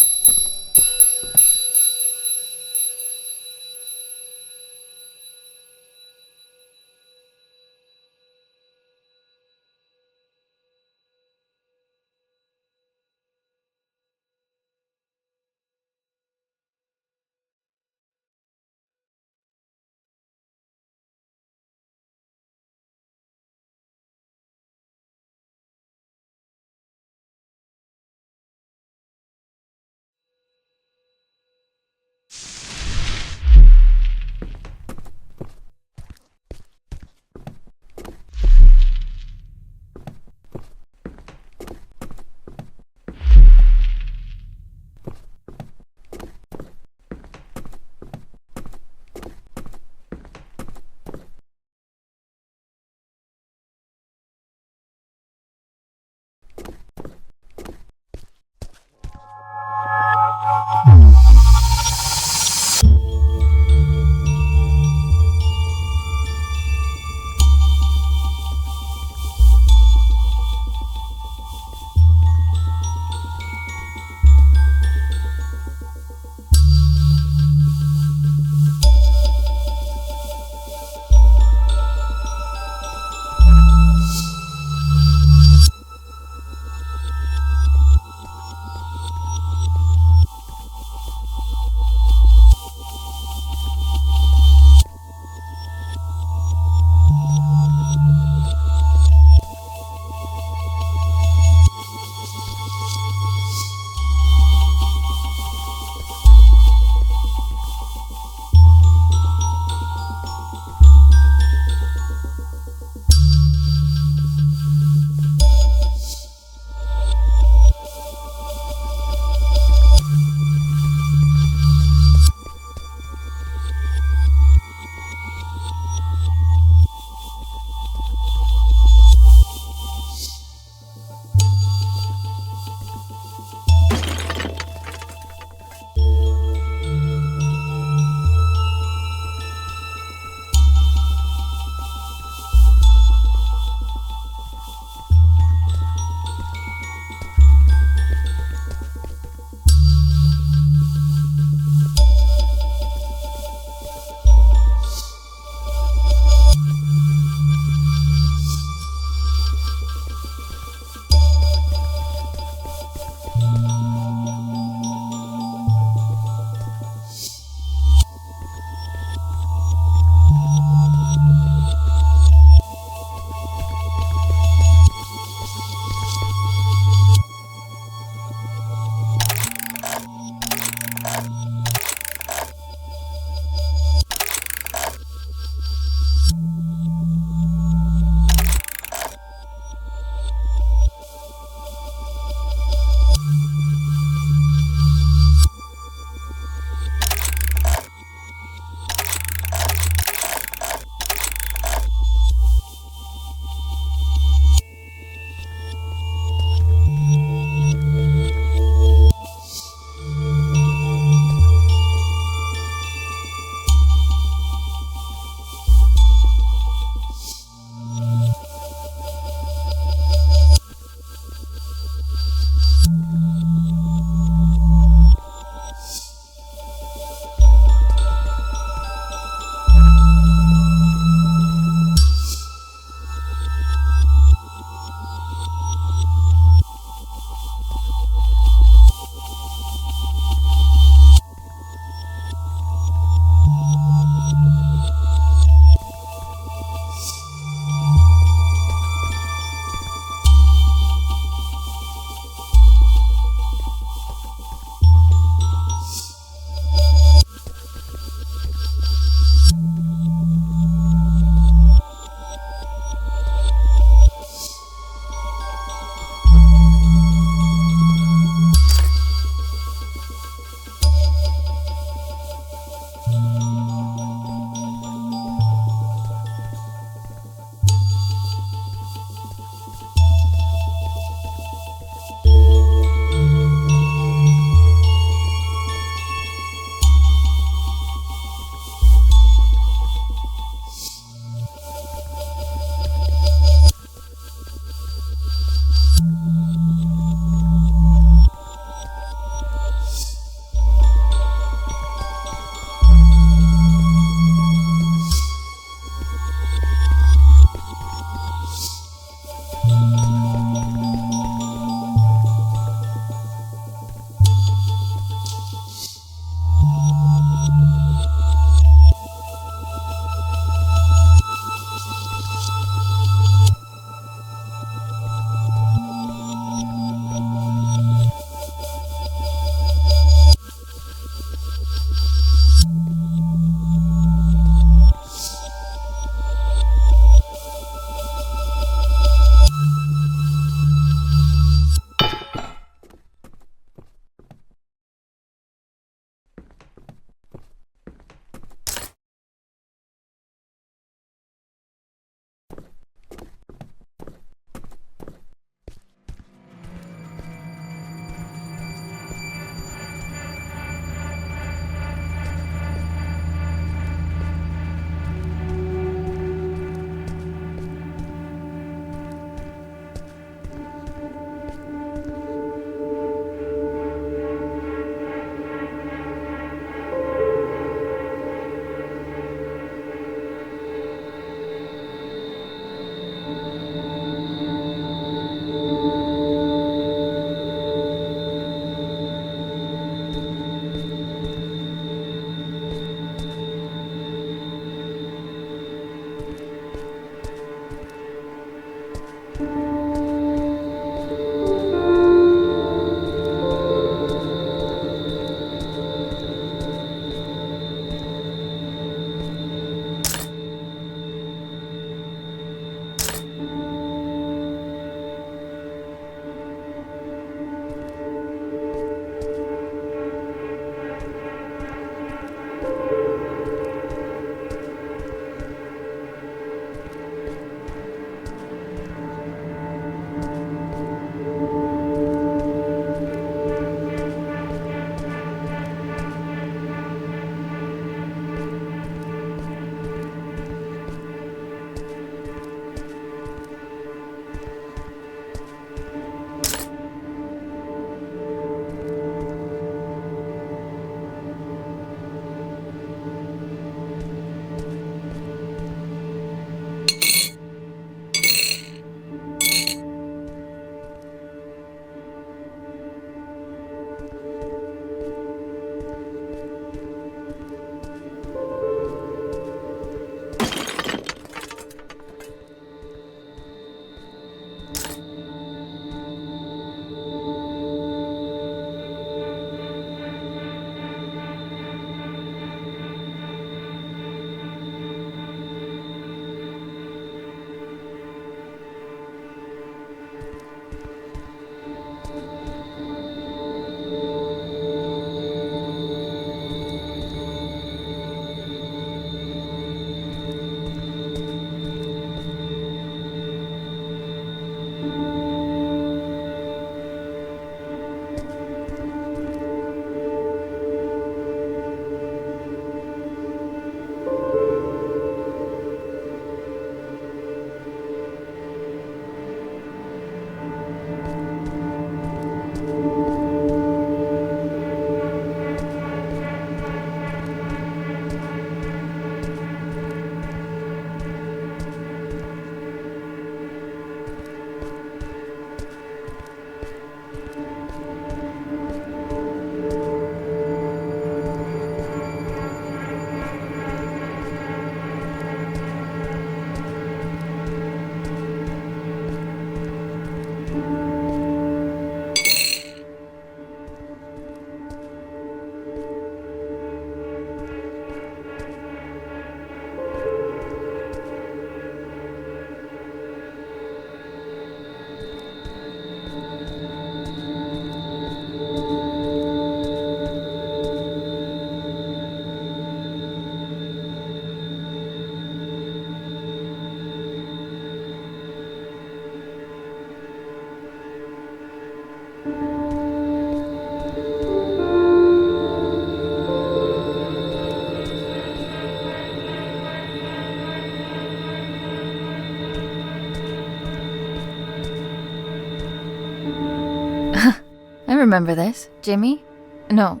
remember this. Jimmy? No,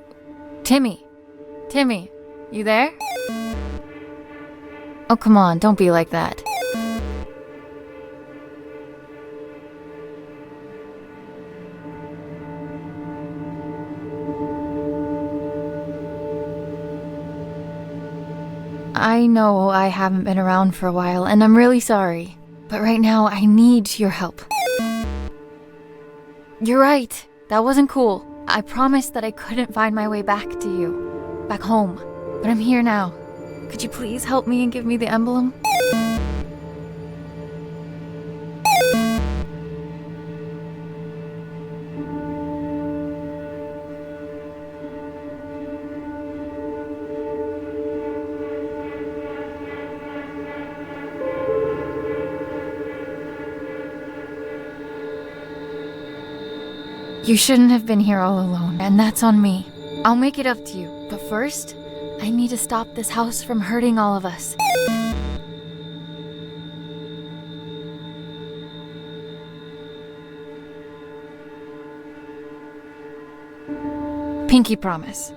Timmy. Timmy, you there? Oh, come on, don't be like that. I know I haven't been around for a while, and I'm really sorry. But right now, I need your help. You're right. That wasn't cool. I promised that I couldn't find my way back to you. Back home. But I'm here now. Could you please help me and give me the emblem? You shouldn't have been here all alone, and that's on me. I'll make it up to you, but first, I need to stop this house from hurting all of us. Pinky promise.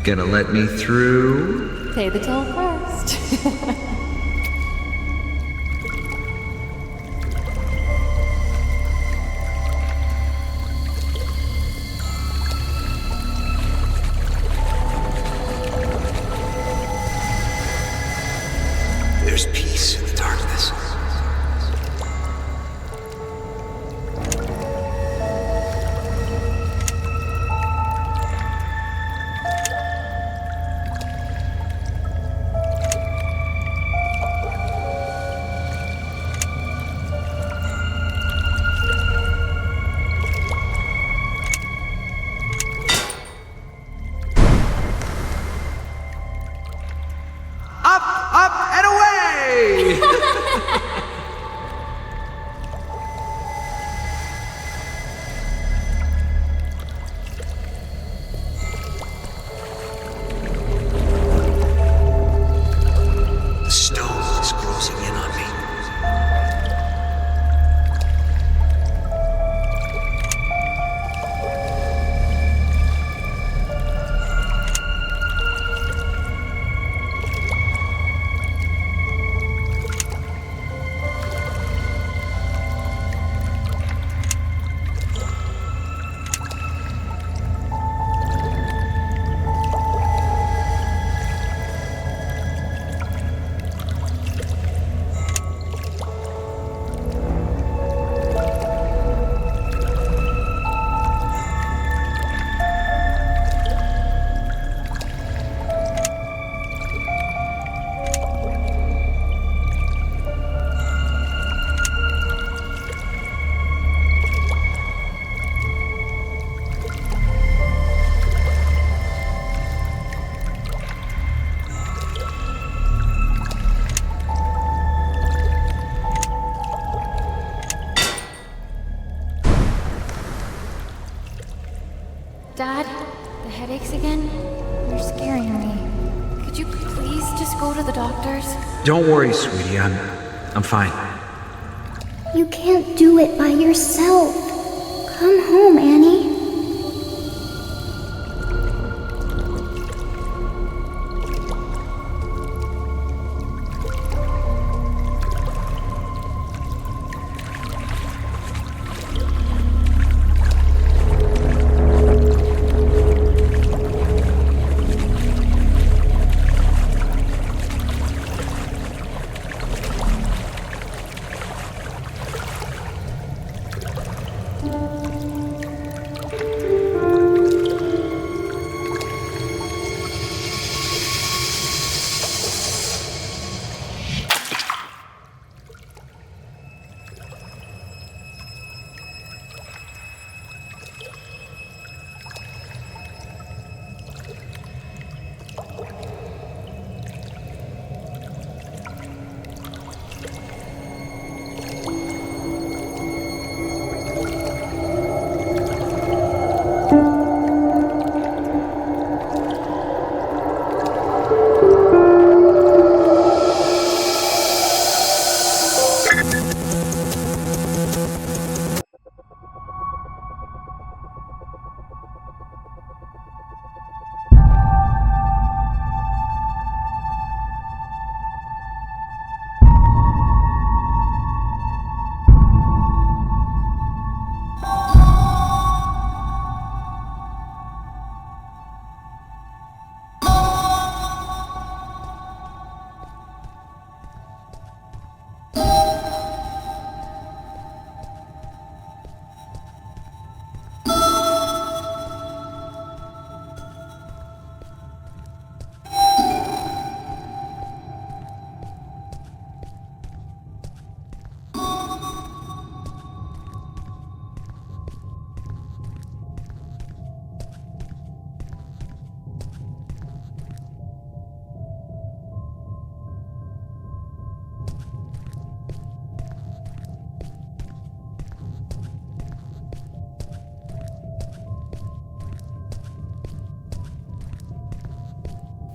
Gonna let me through? Pay the toll first. There's peace in the darkness. Up and away! The stone is closing in on me. Dad, the headaches again? You're scaring me. Could you please just go to the doctor's? Don't worry, sweetie. I'm fine. You can't do it by yourself. Come home, Annie.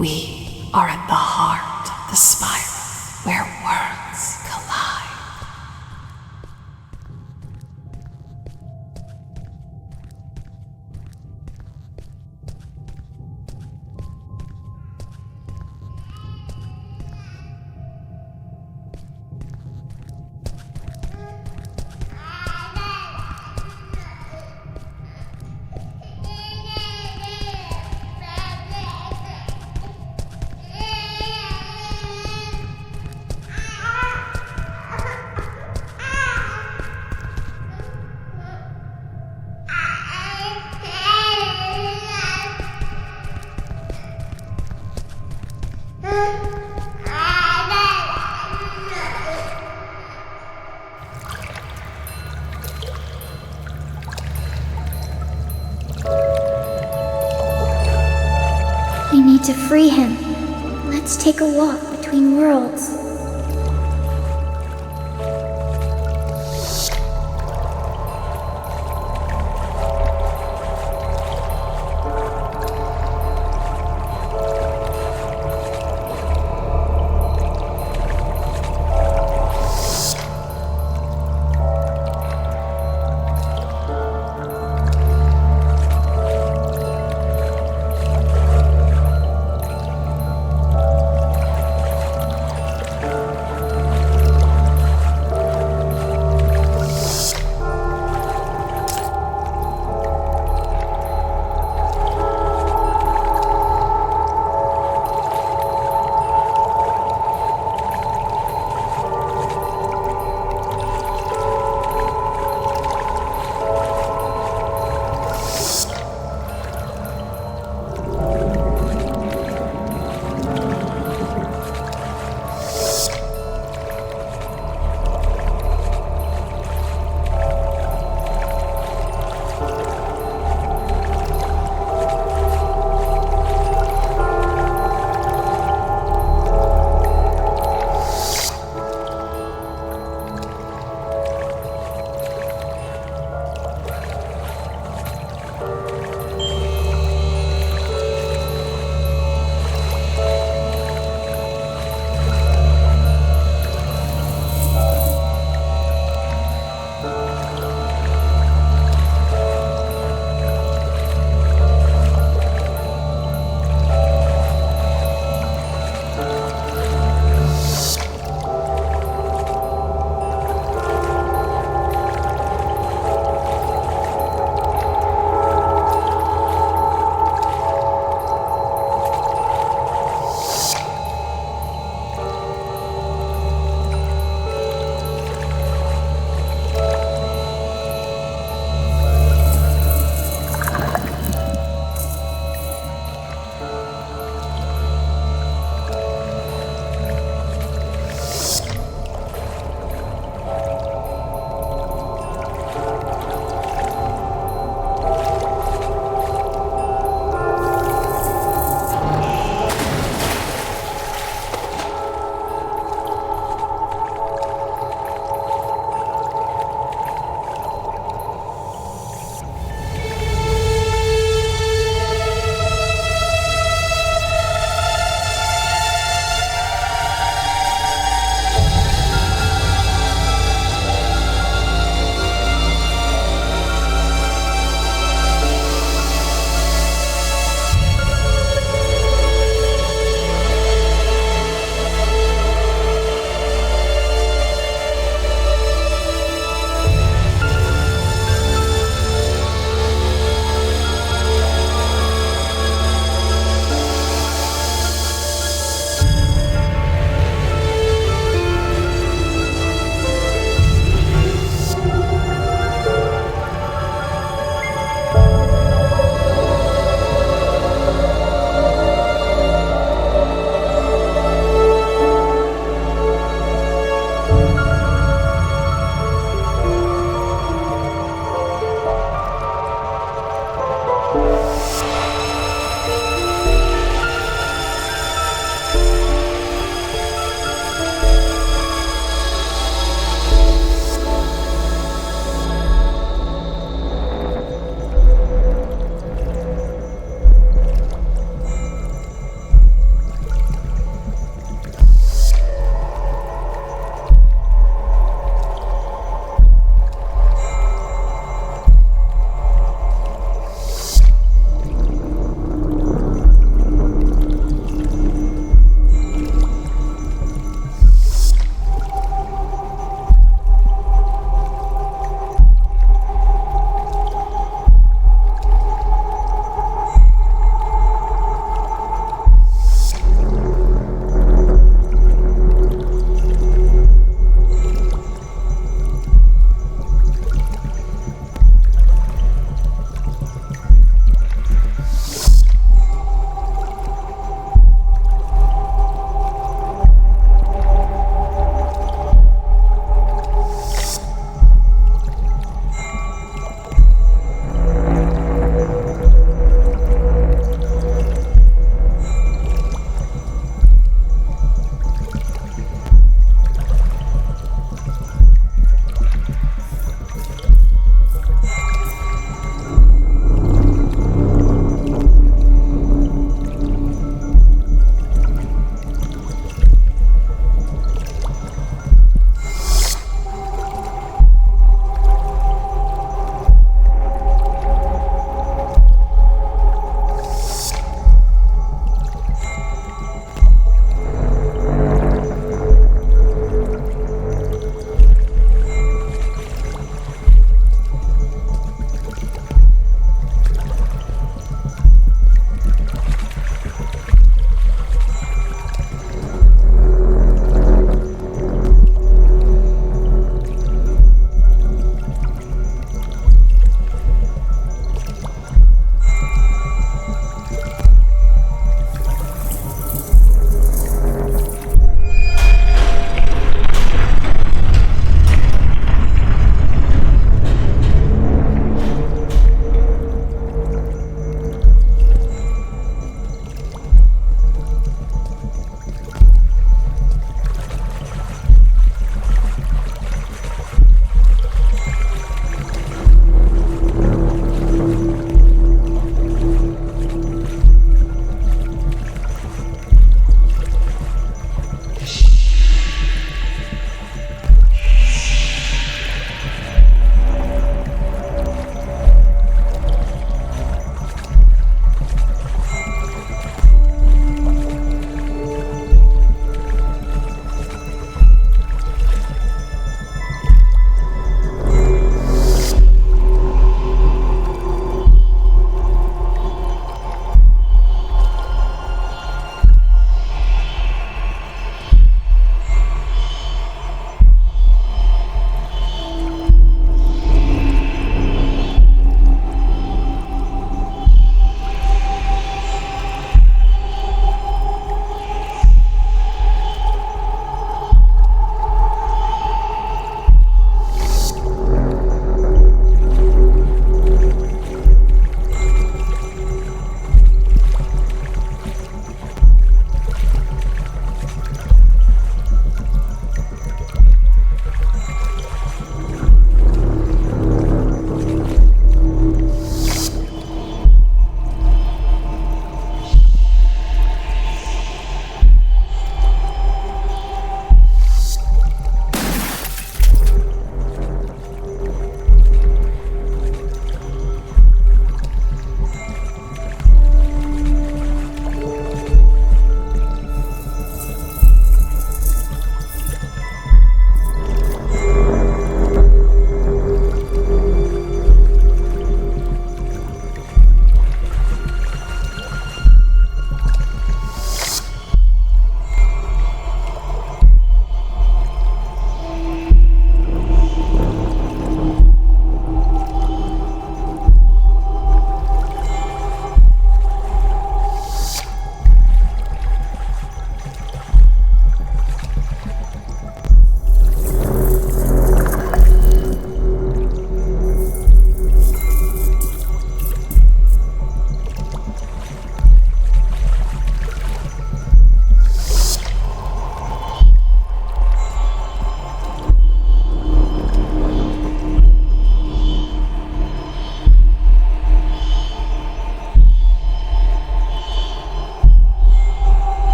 We are at the heart of the spiral where worlds collide. need to free him. Let's take a walk between worlds.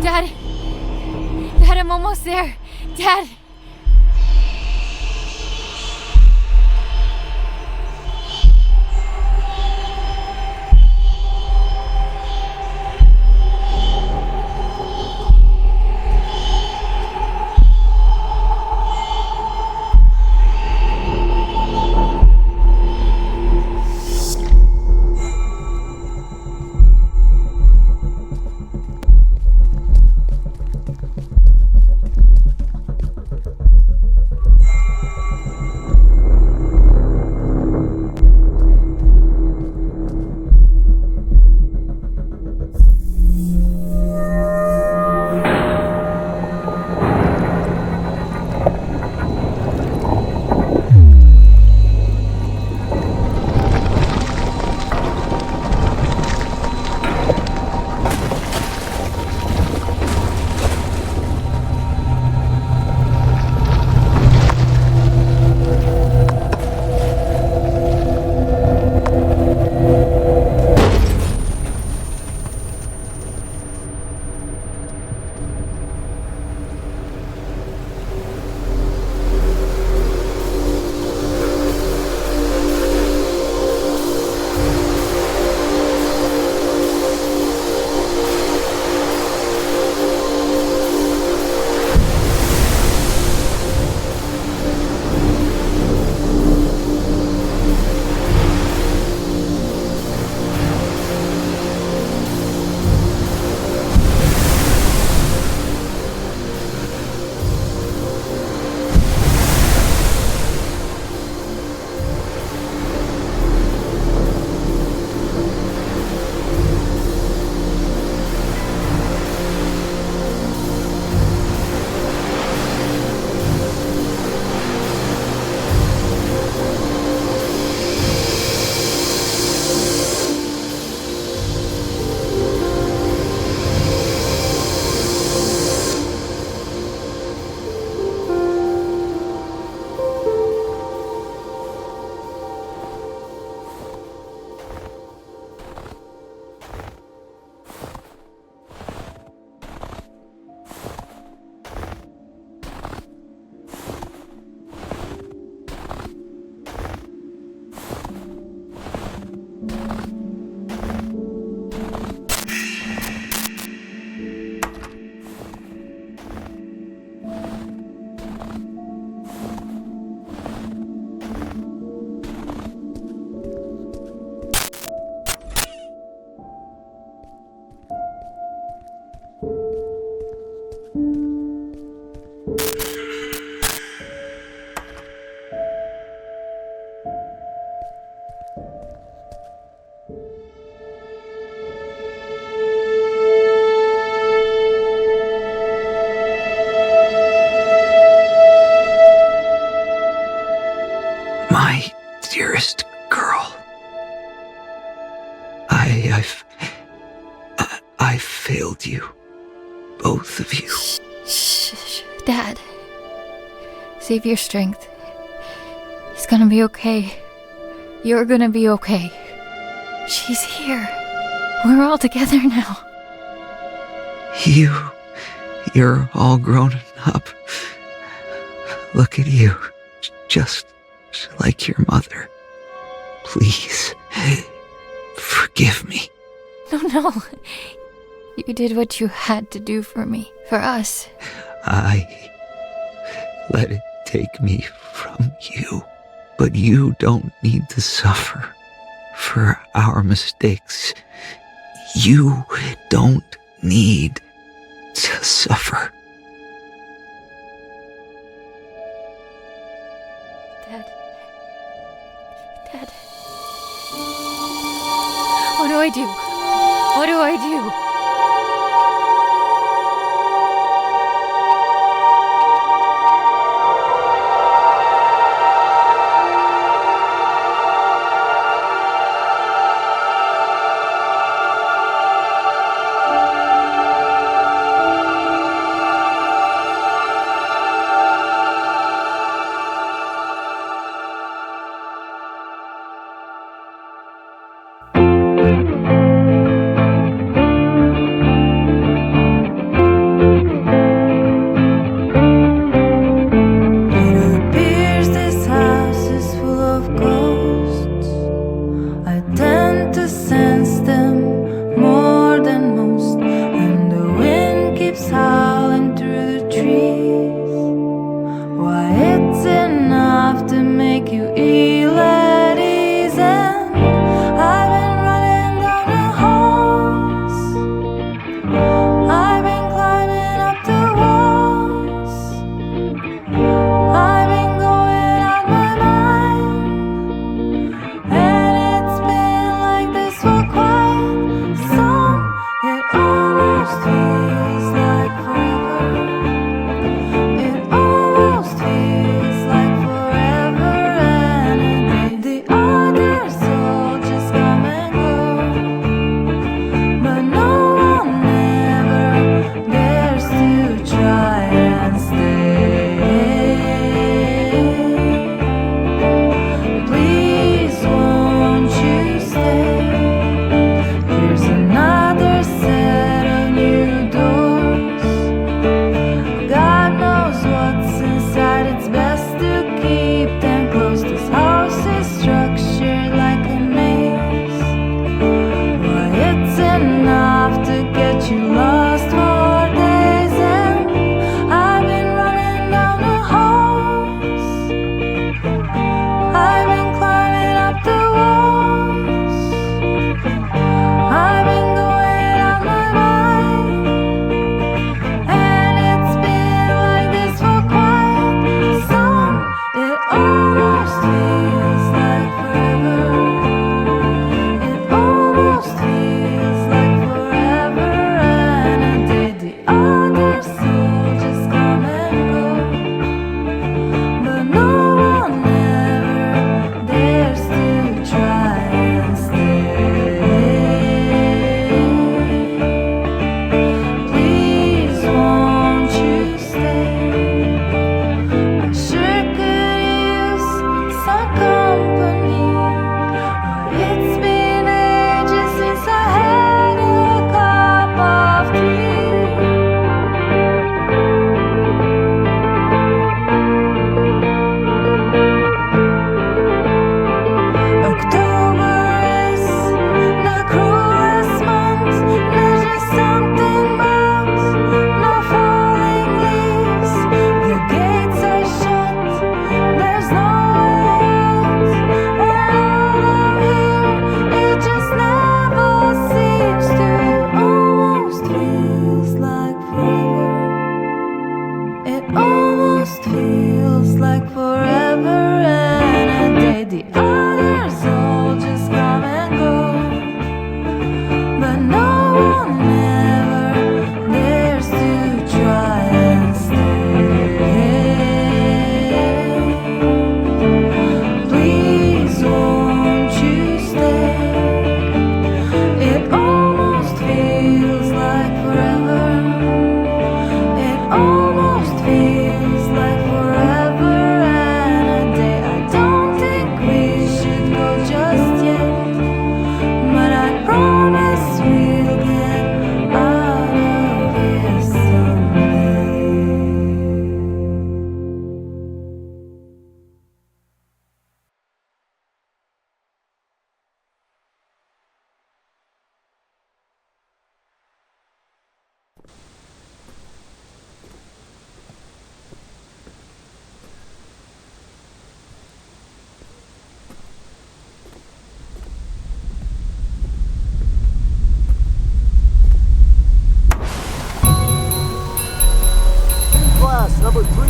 Dad! Dad, I'm almost there! Dad! My dearest girl. I've failed you. Both of you. Shh, Dad. Save your strength. He's gonna be okay. You're gonna be okay. She's here. We're all together now. You're all grown up. Look at you. Just like your mother. Please, forgive me. No. You did what you had to do for me. For us. I let it take me from you. But you don't need to suffer for our mistakes. You don't need to suffer. Dad. What do I do? What do I do?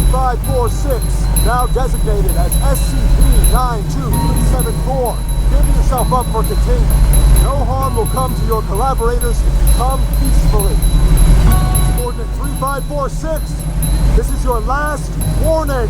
3546, now designated as SCP-92374. Give yourself up for containment. No harm will come to your collaborators if you come peacefully. Subordinate 3546, this is your last warning.